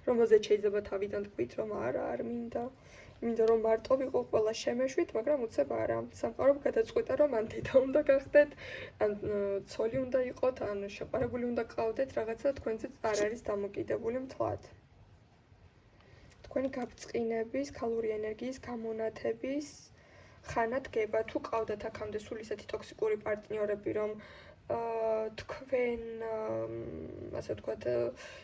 რომელზეც შეიძლება თავიდან თქვით, რომ არა, არ მინდა, რომ მარტო ვიყო, ყველა შემეშვით, მაგრამ უცებ არა. სამყარო გადაწყვიტა, რომ ან დედა უნდა გახდეთ, ან ცოლი უნდა იყოთ, ან შეყვარებული უნდა გყავდეთ, რაღაცა თქვენზე არ არის დამოკიდებული მთლად. თქვენი გაბრწყინების, ქალური ენერგიის გამონათების ხანა დგება, თუ ყავდათ აქამდე სულ ისეთი ტოქსიკური პარტნიორები, რომ თქვენ, ასე ვთქვათ,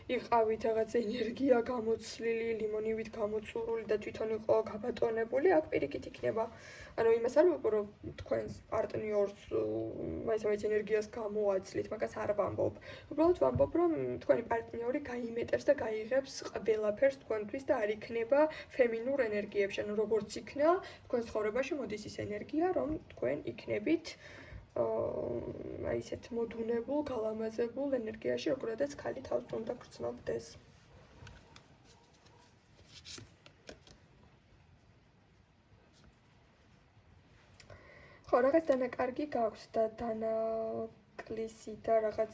იყავით რაღაც ენერგია გამოცლილი, ლიმონივით გამოწურული და თვითონ იყო გაბატონებული, აქ პირიქით იქნება. ანუ იმას არ ვუყურო, რომ თქვენს პარტნიორს მაინც ენერგიას გამოაცლით, მაგას არ ვამბობ. უბრალოდ ვამბობ, რომ თქვენი პარტნიორი გაიმეტებს და გაიღებს ყველაფერს თქვენთვის და არ იქნება ფემინურ ენერგიებში. ანუ როგორც იქნა, თქვენ ცხოვრებაში მოდის ის ენერგია, რომ თქვენ იქნებით აი ესეთ მოდუნებულ, გალამაზებულ ენერგიაში, როგორადაც ქალი თავს უნდა გრძნობდეს. ხო, რაღაც დანაკარგი გაქვთ და დანაკლისი და რაღაც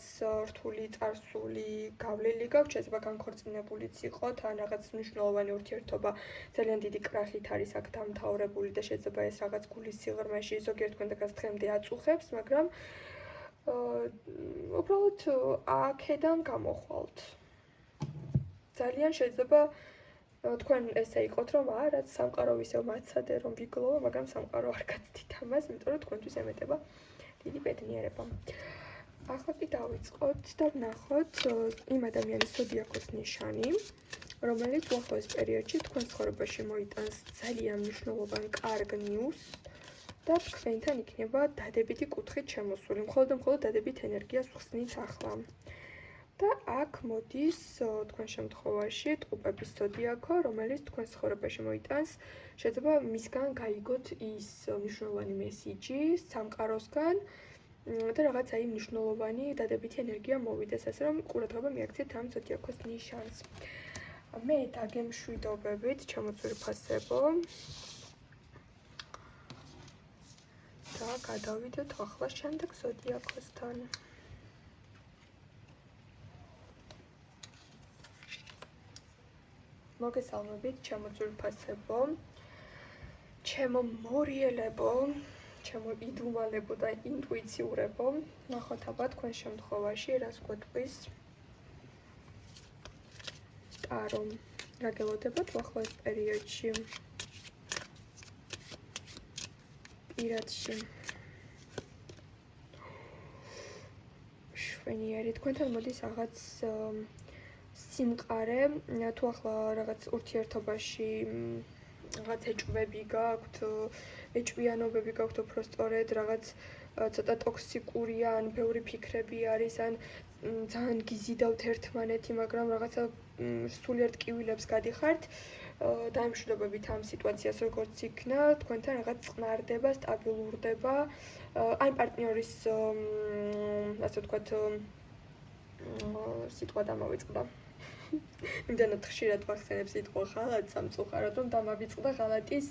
რთული წარსული გავლილი გაქვთ, შეიძლება განქორწინებულიც იყოთ, ან რაღაც მნიშვნელოვანი ურთიერთობა ძალიან დიდი კრახით არის აქ დამთავრებული და შეიძლება ეს რაღაც გულის სიღრმეში ზოგიერთ თქვენგანს დღემდე აწუხებს, მაგრამ უბრალოდ აქედან გამოხვალთ. ძალიან შეიძლება თქვენ ესე იყოთ, რომ რაც სამყარო ისევ მაცადე, რომ ვიგლოვო, მაგრამ სამყარო არ გაცდით ამას, იმიტომ რომ თქვენთვის ემეტება დიდი ბედნიერება. ახლა კი დავიწყოთ და ვნახოთ იმ ადამიანის ზოდიაქოს ნიშანი, რომელიც უახლოეს პერიოდში თქვენ ცხოვრებაში მოიტანს ძალიან მნიშვნელოვან კარგ ნიუსს და თქვენთან იქნება დადებითი კუთხით შემოსული, მხოლოდ დადებით ენერგიას ხსნით ახლა. და აქ მოდის თქვენ შემთხვევაში ტყუპების ზოდიაქო, რომელიც თქვენ ცხოვრებაში მოიტანს, შეიძლება მისგან გაიგოთ ის მნიშვნელოვანი მესიჯი სამყაროსგან და რაღაც აი მნიშვნელოვანი დადებითი ენერგია მოვიდეს, ასე რომ ყურადღება მიაქციეთ ამ ზოდიაქოს ნიშანს. მე დაგემშვიდობებით, ჩემოწვირფასებო. და გადავიდეთ ახლა შემდეგ ზოდიაქოსთან. მოგესალმებით, ჩემოწვირფასებო, ჩემო მორიელებო, ჩემო იდუმალებო და ინტუიციურებო, ნახოთ აბა თქვენ შემთხვევაში რას გვეტყვის ტარო, რა გელოდებათ უახლოეს პერიოდში, პირადში. შვენიერი, თქვენთან მოდის რაღაც სიმყარე, თუ ახლა რაღაც ურთიერთობაში რაღაც ეჭვები გაქვთ, ეჭვიანობები გაქვთ უფრო სწორედ, რაღაც ცოტა ტოქსიკურია, ან ბევრი ფიქრები არის, ან ძალიან გიზიდავთ ერთმანეთი, მაგრამ რაღაცა სულიერ ტკივილებს გადიხართ, დაემშვიდობებით ამ სიტუაციას როგორც იქნა, თქვენთან რაღაც წყნარდება, სტაბილურდება, აი პარტნიორის, ასე ვთქვათ, სიტყვა დამავიწყდა. იმდანაც ხშირად ვახსენებ სიტყვა ღალატ სამწუხაროდ, რომ დამავიწყდა ღალატის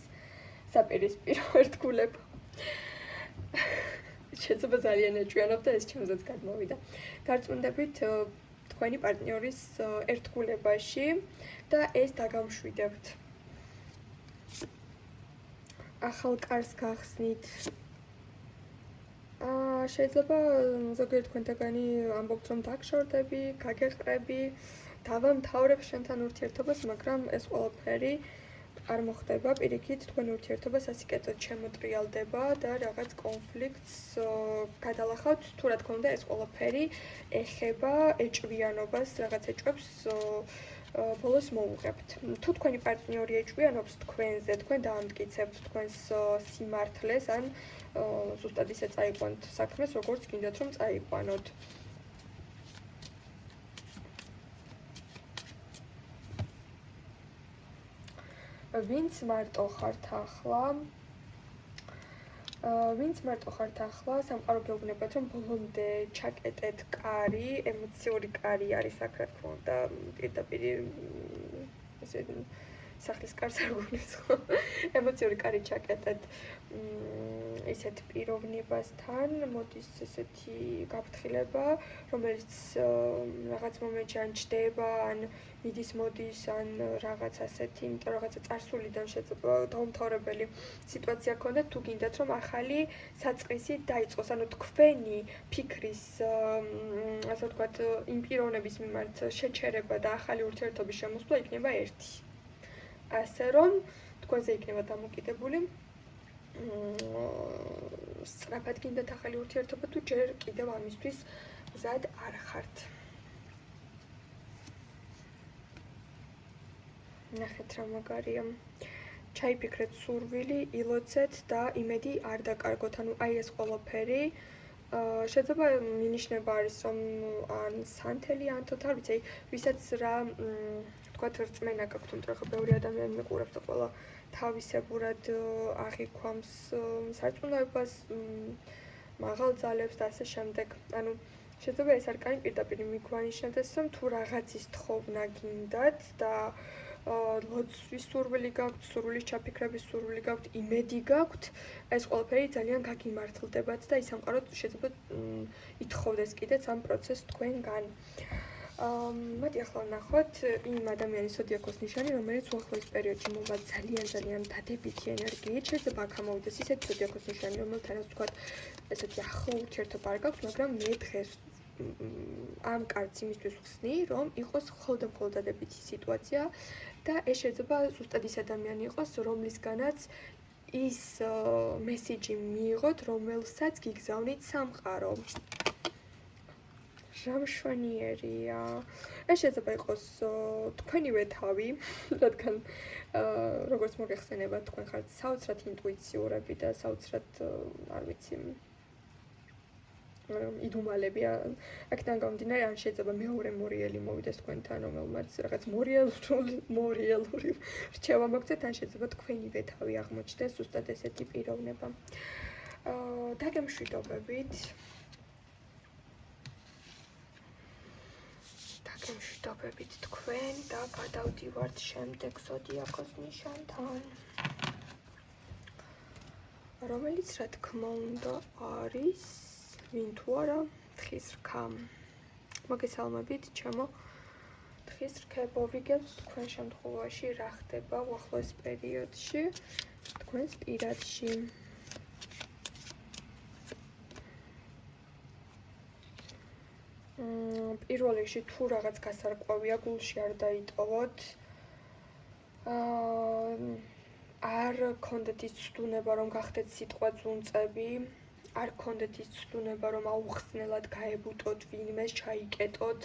საპირისპირო ერთგულება. შეიძლება ძალიან ეჭვიანობ და ეს ჩემზეც გადმოვიდა. გარწმუნდებით, თქვენი პარტნიორის ერთგულებაში და ეს დაგამშვიდებთ. ახალ კარს გახსნით. შეიძლება ზოგიერთ თქვენთაგანი ამბობთ, რომ დაგშორდები, გაგეყრები, დავამთავრებ შენთან ურთიერთობას, მაგრამ ეს ყველაფერი არ მოხდება, პირიქით თქვენი ურთიერთობა სასიკეთოდ შემოტრიალდება და რაღაც კონფლიქტს გადალახავთ. თუ რა თქმა უნდა, ეს ყველაფერი ეხება ეჭვიანობას, რაღაც ეჭვებს ბოლოს მოუღებთ. თუ თქვენი პარტნიორი ეჭვიანობს თქვენზე, თქვენ დაამტკიცებთ თქვენს სიმართლეს, ან ზუსტად ისე წაიყვანთ საქმეს, როგორც გინდათ რომ წაიყვანოთ. ვინც მარტო ხართ ახლა, სამყარო გეუბნებათ, რომ ბოლომდე ჩაკეტეთ კარი, ემოციური კარი არის აქ, რა თქმა უნდა, პირდაპირ ესე სახლის კარს არ გულისხმობ. ემოციური კარი ჩაკეტეთ ისეთ პიროვნებასთან, მოდის ესეთი გაფრთხილება, რომელიც რაღაც მომენტში ან ჩდება, ან მიდის მოდის, ან რაღაც ასეთი, იმიტომ რაღაცა წარსულიდან შეიძლება დაუმთავრებელი სიტუაცია გქონდეთ, თუ გინდათ რომ ახალი საწყისი დაიწყოს, ანუ თქვენი ფიქრის, ასე ვთქვათ, იმ პიროვნების მიმართ შეჩერება და ახალი ურთიერთობის შემოსვლა იქნება ერთი. ასე რომ თქვენზე იქნება დამოკიდებული სწრაფად გინდათ ახალი ურთიერთობა თუ ჯერ კიდევ ამისთვის მზად არ ხართ. ნახეთ რა მაგარია. ჩაიფიქრეთ სურვილი, ილოცეთ და იმედი არ დაკარგოთ. ანუ აი ეს ყველაფერი შეიძლება მინიშნება არის რომ ან სანთელი ან თოთ არ ვიცი, ვისაც რა თქვათ რწმენა გაქვთ, იმიტომ რომ ბევრი ადამიანი მიყურებს და ყველა თავისებურად აღიქვამს სარწმუნოებას, მაღალ ძალებს და ასე შემდეგ. ანუ შეიძლება ეს არკანი პირდაპირ მიგვანიშნებს, რომ თუ რაღაცის თხოვნა გინდათ და ლოცვის სურვილი გაქვთ, სურვილის ჩაფიქრების სურვილი გაქვთ, იმედი გაქვთ, ეს ყველაფერი ძალიან გაგიმართლდებათ და ის სამყარო შეიძლება ითხოვდეს კიდეც ამ პროცესს თქვენგან. მოდი ახლა ვნახოთ იმ ადამიანის ზოდიაქოს ნიშანი, რომელიც უახლოეს პერიოდში მოვა ძალიან დადებითი ენერგიით. შეიძლება აქ ამოვიდეს ისეთი ზოდიაქოს ნიშანი, რომელთანაც თქვათ ესეთი ახლო ურთიერთობა არ გაქვთ, მაგრამ მე დღეს ამ კარტს იმისთვის ვხსნი, რომ იყოს მხოლოდ დადებითი სიტუაცია და ეს შეიძლება ზუსტად ის ადამიანი იყოს, რომლისგანაც ის მესიჯი მიიღოთ, რომელსაც გიგზავნით სამყარო. ჟამშვენიერია. ეს შეიძლება იყოს თქვენივე თავი, რადგან როგორც მოგეხსენება, თქვენ ხართ საოცრად ინტუიციურები და საოცრად, არ ვიცი, იდუმალები. აქედან გამომდინარე, ან შეიძლება მეორე მორიელი მოვიდეს თქვენთან, რომელმაც რაღაც მორიელური რჩევა მოგცეთ, ან შეიძლება თქვენივე თავი აღმოჩნდეს ზუსტად ესეთი პიროვნება. დაგემშვიდობებით. დაგემშვიდობებით თქვენ და გადავდივართ შემდეგ ზოდიაქოს ნიშანთან. რომელიც რა თქმა უნდა არის ვინ თუ არა თხის რქა. მოგესალმებით, ჩემო თხის რქებო, ვიგებთ თქვენ შემთხვევაში რა ხდება უახლოეს პერიოდში თქვენს პირადში. პირველ რიგში თუ რაღაც გასარკვევია გულში არ დაიტოვოთ, არ გქონდეთ ის ცდუნება რომ გახდეთ სიტყვა ძუნწები, არ გქონდეთ ის ცდუნება რომ აუხსნელად გაებუტოთ ვინმეს, ჩაიკეტოთ,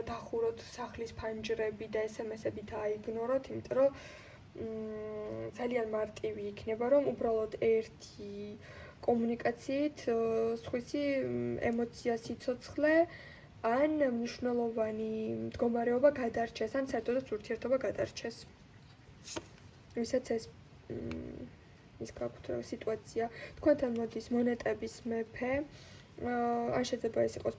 დახუროთ სახლის ფანჯრები და SMS-ები დაიგნოროთ, იმიტომ რომ ძალიან მარტივი იქნება რომ უბრალოდ ერთი კომუნიკაციით სხვისი ემოცია, სიცოცხლე ან მნიშვნელოვანი მდგომარეობა გადარჩეს, ან საერთოდ ურთიერთობა გადარჩეს. ვისაც ეს ის გაქვთ სიტუაცია, თქვენთან მოდის მონეტების მეფე, ან შეიძლება ეს იყოს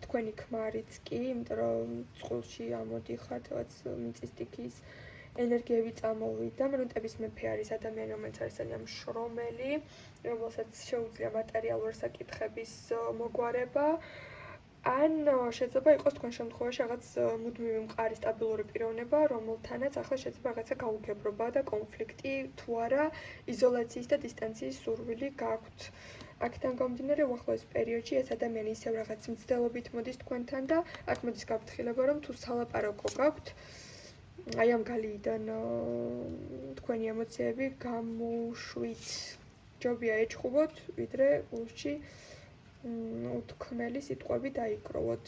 თქვენი ქმარიც კი, იმიტომ რომ წყულში ამოდიხართ, რაღაც მიწის ტიქის ენერგიები წამოვიდა. მონეტების მეფე არის ადამიანი, რომელიც არის ძალიან შრომელი, რომელსაც შეუძლია მატერიალური საკითხების მოგვარება. ან შეიძლება იყოს თქვენ შემთხვევაში რაღაც მუდმივი მყარი სტაბილური პიროვნება, რომელთანაც ახლა შეიძლება რაღაცა გაუგებრობა და კონფლიქტი თუ არა იზოლაციის და დისტანციის სურვილი გაქვთ. აქედან გამომდინარე, უახლოეს პერიოდში ეს ადამიანი ისევ რაღაც მცდელობით მოდის თქვენთან და აქ მოდის გაფრთხილება, რომ თუ სალაპარაკო გაქვთ, აი ამ გალიიდან თქვენი ემოციები გამუშვით. ჯობია ეჭხუბოთ, ვიდრე გულში უთქმელი სიტყვები დაიკროვოთ.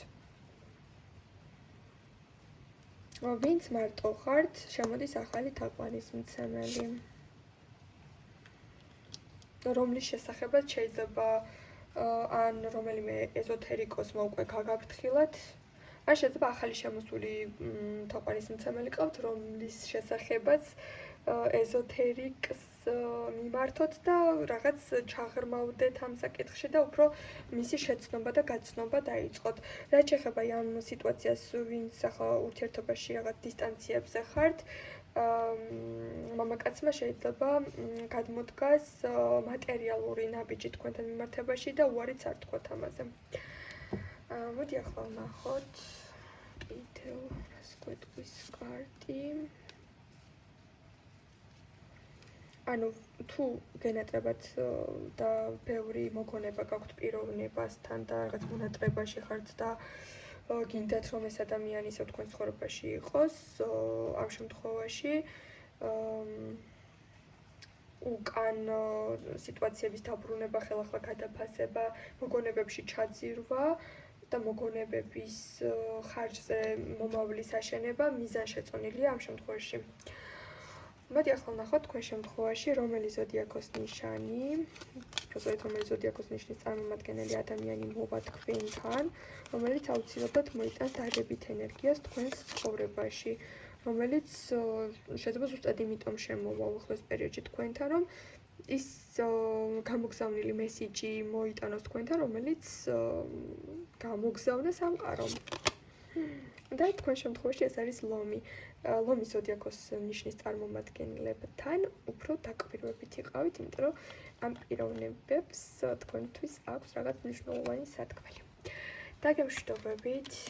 ვინც მარტო ხართ, შემოდის ახალი თაყვანისმცემელი. რომლის შესახებაც შეიძლება ან რომელიმე ეზოთერიკოსმა უკვე გაგაფრთხილათ, ან შეიძლება ახალი შემოსული თაყვანისმცემელი ყავთ, რომლის შესახებაც ეზოთერიკს მიმართოთ და რაღაც ჩაღრმავდეთ ამ საკითხში და უფრო მისი შეცნობა და გაცნობა დაიწყოთ. რაც შეეხება ამ სიტუაციას, ვინც ახლა ურთიერთობაში რაღაც დისტანციებზე ხართ, მამაკაცმა შეიძლება გადმოდგას მატერიალური ნაბიჯი თქვენთან მიმართებაში და უარიც არ თქვათ ამაზე. მოდი ახლა ვნახოთ კიდევ რას გვეტყვის კარტი. ანუ თუ გენატრებათ და ბევრი მოგონება გაქვთ პიროვნებასთან და რაღაც მონატრებაში ხართ და გინდათ რომ ეს ადამიანი ისევ თქვენ ცხოვრებაში იყოს, ამ შემთხვევაში უკან სიტუაციების დაბრუნება, ხელახლა გადაფასება, მოგონებებში ჩაძირვა და მოგონებების ხარჯზე მომავლის აშენება მიზანშეწონილია ამ შემთხვევაში. მოდი ახლა ვნახოთ თქვენ შემთხვევაში რომელი ზოდიაქოს ნიშანი, უბრალოდ რომელი ზოდიაქოს ნიშნის წარმომადგენელი ადამიანი მოვა თქვენთან, რომელიც აუცილებლად მოიტანს დადებით ენერგიას თქვენს ცხოვრებაში, რომელიც შეიძლება ზუსტად იმიტომ შემოვა უახლოეს პერიოდში თქვენთან, რომ ის გამოგზავნილი მესიჯი მოიტანოს თქვენთან, რომელიც გამოგზავნა სამყარომ. და თქვენ შემთხვევაში ეს არის ლომი. ლომის ზოდიაქოს ნიშნის წარმომადგენლებთან უფრო დაკვირვებით იყავით, იმიტომ რომ ამ პიროვნებებს თქვენთვის აქვს რაღაც მნიშვნელოვანი სათქმელი. დაგემშვიდობებით.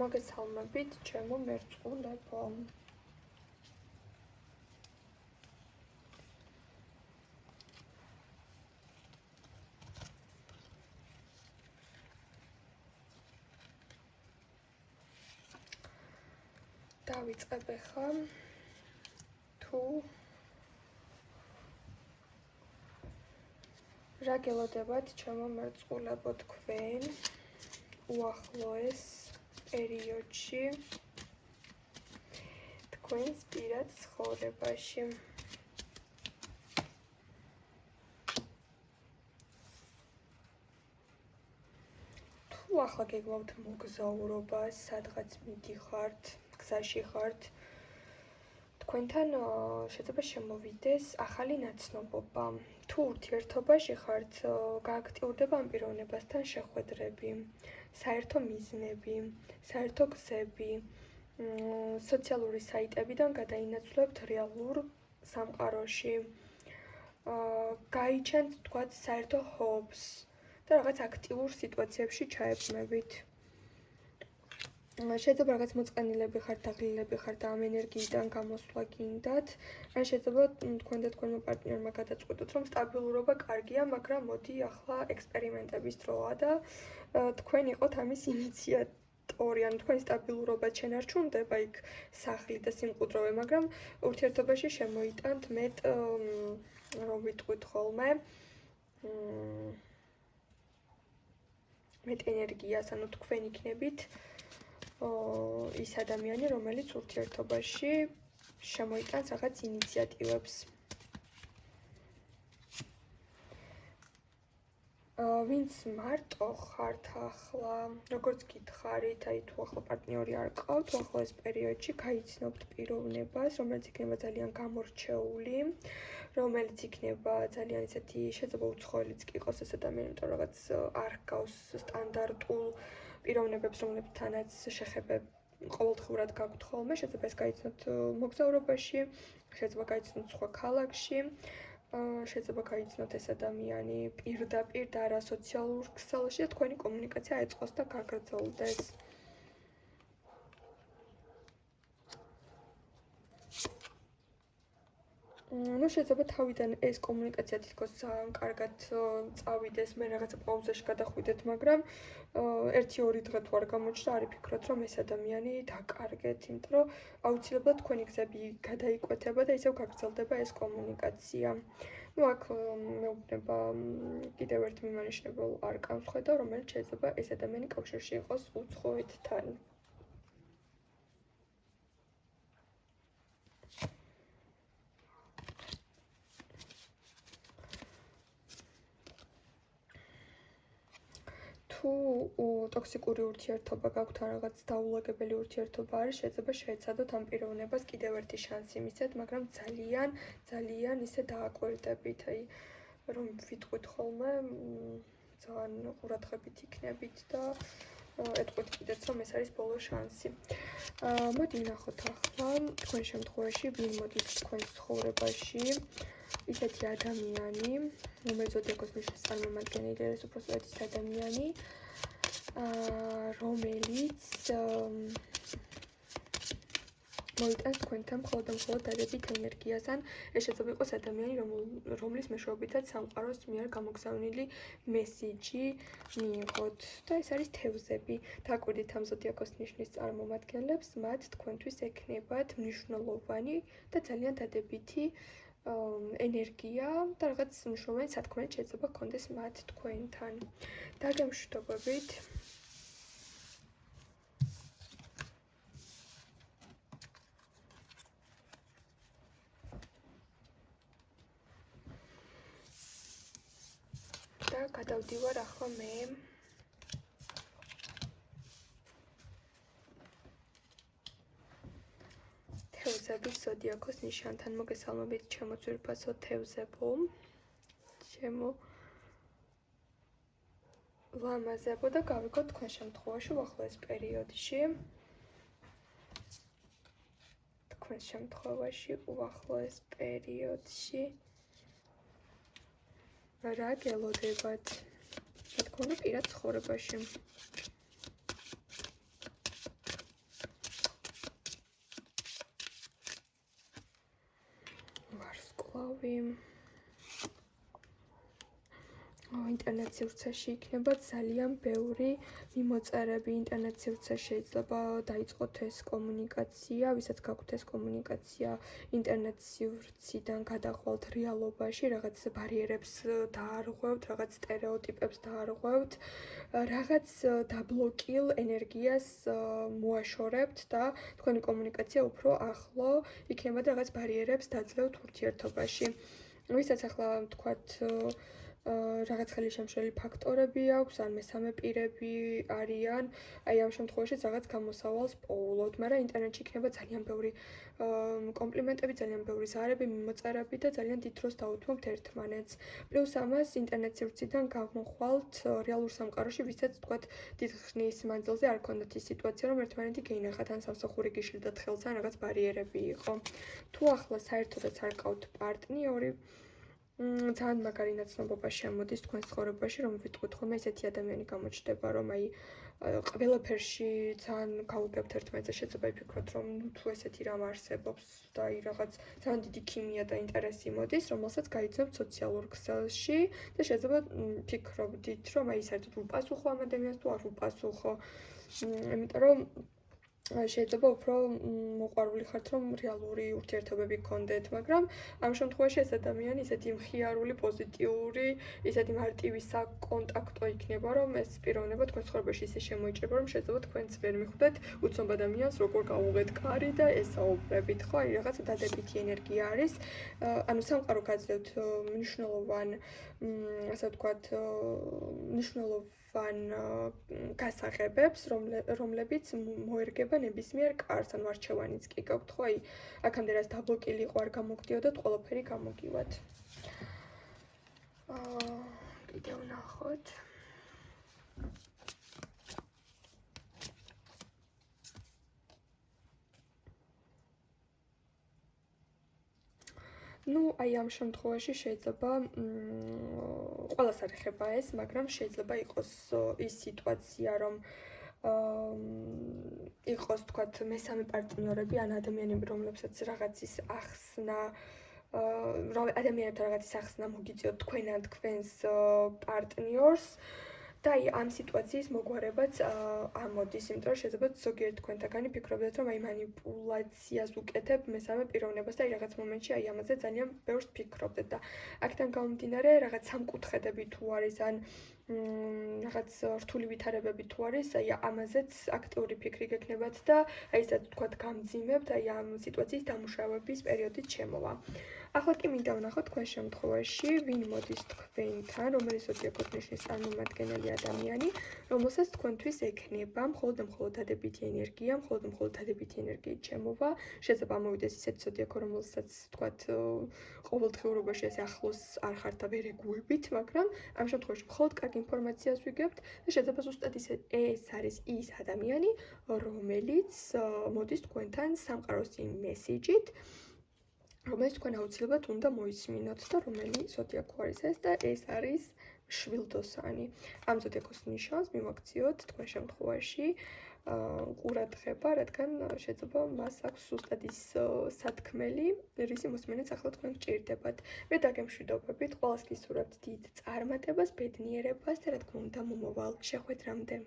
მოგესალმებით, ჩემო მერწყულებო. დავიწყებ ახლა თუ რა გელოდებათ ჩემო მერწყულებო თქვენ უახლოეს პერიოდში თქვენს პირად ცხოვრებაში. თუ ახლა გეგმავთ მოგზაურობა, სადღაც მიდიხართ, გზაში ხართ, თქვენთან შეიძლება შემოვიდეს ახალი ნაცნობობა. თუ ურთიერთობაში ხართ, გააქტიურდება ამ პიროვნებასთან შეხვედრები, საერთო მიზნები, საერთო გზები, სოციალური საიტებიდან გადაინაცვლებთ რეალურ სამყაროში, გაიჩენთ თქვათ საერთო ჰობს და რაღაც აქტიურ სიტუაციებში ჩაებრუნებით. შეიძლება რაღაც მოწყენილები ხართ, დაღლილები ხართ და ამ ენერგიიდან გამოსვლა გინდათ. ან შეიძლება თქვენ და თქვენმა პარტნიორმა გადაწყვეტოთ, რომ სტაბილურობა კარგია, მაგრამ მოდი ახლა ექსპერიმენტების დროა და თქვენ იყოთ ამის ინიციატორი, ან თქვენი სტაბილურობა შენარჩუნდება იქ სახლი და სიმყუდროვე, მაგრამ ურთიერთობაში შემოიტანთ მეტ რომ ვიტყვით ხოლმე მეტ ენერგიას, ანუ თქვენ იქნებით ის ადამიანი, რომელიც ურთიერთობაში შემოიტანს რაღაც ინიციატივებს. ვინც მარტო ხართ ახლა, როგორც გითხარით, აი თუ ახლა პარტნიორი არ გყავთ, ახლა ეს პერიოდში გაიცნობთ პიროვნებას, რომელიც იქნება ძალიან გამორჩეული, რომელიც იქნება ძალიან ისეთი შეიძლება უცხოელიც კი იყოს ეს ადამიანი, იმიტომ რომ რაღაც არ გავს სტანდარტულ პიროვნებებს, რომლებთანაც შეხებები ყოველდღურად გაქვთ ხოლმე, შეიძლება ეს გაიცნოთ მოგზაურობაში, შეიძლება გაიცნოთ სხვა ქალაქში. შეიძლება გაიცნოთ ეს ადამიანი პირდაპირ და არა სოციალურ ქსელში და თქვენი კომუნიკაცია ეწყოს და გაგრძელდეს. ну შეიძლება თავიდან ეს კომუნიკაცია თითქოს ძალიან კარგად წავიდეს, მე რაღაცა პაუზაში გადახვიდეთ, მაგრამ 1-2 დღე თუ არ გამოჩნდა, არ იფიქროთ, რომ ეს ადამიანი დაკარგეთ, იმიტომ რომ აუცილებლად თქვენი გზები გადაიკვეთება და ისევ გაგრძელდება ეს კომუნიკაცია. ну აქ მეუბნება კიდევ ერთ მიმანიშნებელ არკანს ხედავ, რომელიც შეიძლება ეს ადამიანი კავშირში იყოს უცხოეთთან. თუ ტოქსიკური ურთიერთობა გაქვთ ან რაღაც დაულაგებელი ურთიერთობა არის, შეიძლება შეეცადოთ ამ პიროვნებას კიდევ ერთი შანსი მისცეთ, მაგრამ ძალიან ისე დააკვირდებით, აი რომ ვიტყვით ხოლმე, ძალიან ყურადღებით იქნებით და ეტყვით კიდეც, რომ ეს არის ბოლო შანსი. მოდი ვნახოთ ახლა, თქვენ შემთხვევაში ვინ მოდის თქვენს ცხოვრებაში, ისეთი ადამიანი, რომელიც ზოდიაქოს ნიშნის წარმომადგენელი არის, უпростоად ის ადამიანი, რომელიც მოიტანს თქვენთან მხოლოდ დადებით ენერგიას, ან ეს შეიძლება იყოს ადამიანი, რომლის მეშვეობითაც სამყაროს მიერ გამოგზავნილი მესიჯი მიიღოთ და ეს არის თევზები. დააკვირდით ამ ზოდიაქოს ნიშნის წარმომადგენლებს, მათ თქვენთვის ექნებათ მნიშვნელოვანი და ძალიან დადებითი ენერგია და რაღაც მნიშვნელოვანი სათქმელი შეიძლება გქონდეს მათ თქვენთან. დაგემშვიდობებით. და გადავდივარ ახლა მე თევზების ზოდიაქოს ნიშანთან. მოგესალმებით ჩემო ძვირფასო თევზებო, ჩემო ლამაზებო და გავიგოთ თქვენ შემთხვევაში უახლოეს პერიოდში. თქვენ შემთხვევაში უახლოეს პერიოდში რა გელოდებათ? რა თქმა უნდა, პირად ცხოვრებაში. ვარსკვლავი. ინტერნეტ სივრცეში იქნება ძალიან ბევრი მიმოწერები. ინტერნეტ სივრცეში შეიძლება დაიწყოთ ეს კომუნიკაცია, ვისაც გაქვთ ეს კომუნიკაცია ინტერნეტ სივრციდან გადახვალთ რეალობაში, რაღაც ბარიერებს დაარღვევთ, რაღაც სტერეოტიპებს დაარღვევთ, რაღაც დაბლოკილ ენერგიას მოაშორებთ და თქვენი კომუნიკაცია უფრო ახლო იქნება და რაღაც ბარიერებს დაძლევთ ურთიერთობაში. ვისაც ახლა თქვათ რაღაც ხელშემშლელი ფაქტორები აქვს, ან მესამე პირები არიან, აი ამ შემთხვევაში რაღაც გამოსავალს პოულობთ, მაგრამ ინტერნეტში იქნება ძალიან ბევრი კომპლიმენტები, ძალიან ბევრი ზარები, მიმოწერები და ძალიან დიდ დროს დაუთმობთ ერთმანეთს. პლუს ამას ინტერნეტ სივრციდან გავმოხვალთ რეალურ სამყაროში, ვისაც თქვათ დიდ ხნის მანძილზე არ ქონდათ ის სიტუაცია, რომ ერთმანეთი გეინახათ, ან სამსახური გიშლდათ ხელს, ან რაღაც ბარიერები იყო. თუ ახლა საერთოდაც არ გყავთ პარტნიორი, ძალიან მაგარი ნაცნობობა შემოდის თქვენს ცხოვრებაში, რომ ვიტყვით ხოლმე ესეთი ადამიანი გამოჩნდება, რომ აი ყველაფერში ძალიან გაუგებთ ერთმანეთს, შეიძლება იფიქროთ, რომ თუ ესეთი რამ არსებობს და აი რაღაც ძალიან დიდი ქიმია და ინტერესი მოდის, რომელსაც გაიცნობთ სოციალურ ქსელში და შეიძლება ფიქრობდით, რომ აი საერთოდ უპასუხო ამ ადამიანს თუ არ უპასუხო. იმიტომ რომ შეიძლება უფრო მოყვარული ხართ, რომ რეალური ურთიერთობები გქონდეთ, მაგრამ ამ შემთხვევაში ეს ადამიანი ისეთი მხიარული, პოზიტიური, ისეთი მარტივი საკონტაქტო იქნება, რომ ეს პიროვნება თქვენ ცხოვრებაში ისე შემოიჭრება, რომ შეიძლება თქვენც ვერ მიხვდეთ უცნობ ადამიანს, როგორ გავუღეთ კარი და ესაუბრებით, ხო? აი რაღაც დადებითი ენერგია არის. ანუ სამყარო გაძლევთ მნიშვნელოვან, ასე ვთქვათ, მნიშვნელოვან გასაღებებს, რომლებიც მოერგება ნებისმიერ კარს, ანუ არჩევანიც კი გაქვთ, ხო? აი, აქამდე რაც დაბლოკილი იყო, არ გამოგდიოდოთ, ყველაფერი გამოგივათ. კიდევ ვნახოთ. ну, აი ამ შემთხვევაში შეიძლება ყველას არ ეხება ეს, მაგრამ შეიძლება იყოს ის სიტუაცია, რომ იყოს, თქვათ, მესამე პარტნიორები, ან ადამიანები, რომლებსაც რაღაცის ახსნა ადამიანებთან რაღაცის ახსნა მოგიწიოთ თქვენ ან თქვენს პარტნიორს და აი ამ სიტუაციის მოგვარებაც ამოდის, იმიტომ რომ შეიძლება ზოგიერთ თქვენთაგანი ფიქრობდეთ, რომ აი მანიპულაციას უკეთებ მესამე პიროვნებას და აი რაღაც მომენტში აი ამაზე ძალიან ბევრს ფიქრობდეთ და აქედან გამომდინარე რაღაც სამკუთხედები თუ არის ან რაღაც რთული ვითარებები თუ არის, აი ამაზეც აქტიური ფიქრი გექნებათ და აი ესეთ თქვათ გამძიმებთ, აი ამ სიტუაციის დამუშავების პერიოდით შემოვა. ახლა კი მინდა ვნახოთ თქვენ შემთხვევაში, ვინ მოდის თქვენთან, რომელი ზოდიაქოს ნიშნის წარმომადგენელი ადამიანი, რომელსაც თქვენთვის ექნება მხოლოდ და მხოლოდ დადებითი ენერგია, მხოლოდ და მხოლოდ დადებითი ენერგიით შემოვა. შეიძლება ამოვიდეს ისეთი ზოდიაქო, რომელსაც თქვათ ყოველდღიურობაში ესე ახლოს არ ხართ და ვერ ეგუებით, მაგრამ ამ შემთხვევაში მხოლოდ კარგი ინფორმაციას ვიგებთ და შეიძლება ზუსტად ეს არის ის ადამიანი, რომელიც მოდის თქვენთან სამყაროს იმ მესიჯით, რომელიც თქვენ აუცილებლად უნდა მოისმინოთ და რომელი ზოდიაქო არის ეს და ეს არის შვილდოსანი. ამ ზოდიაქოს ნიშანს მივაქციოთ თქვენ შემთხვევაში ყურადღება, რადგან შეიძლება მას აქვს ზუსტად ის სათქმელი, რისი მოსმენაც ახლა თქვენ გჭირდებათ. მე დაგემშვიდობებით, ყველას გისურვებთ დიდ წარმატებას, ბედნიერებას და რა თქმა უნდა მომავალ შეხვედრამდე.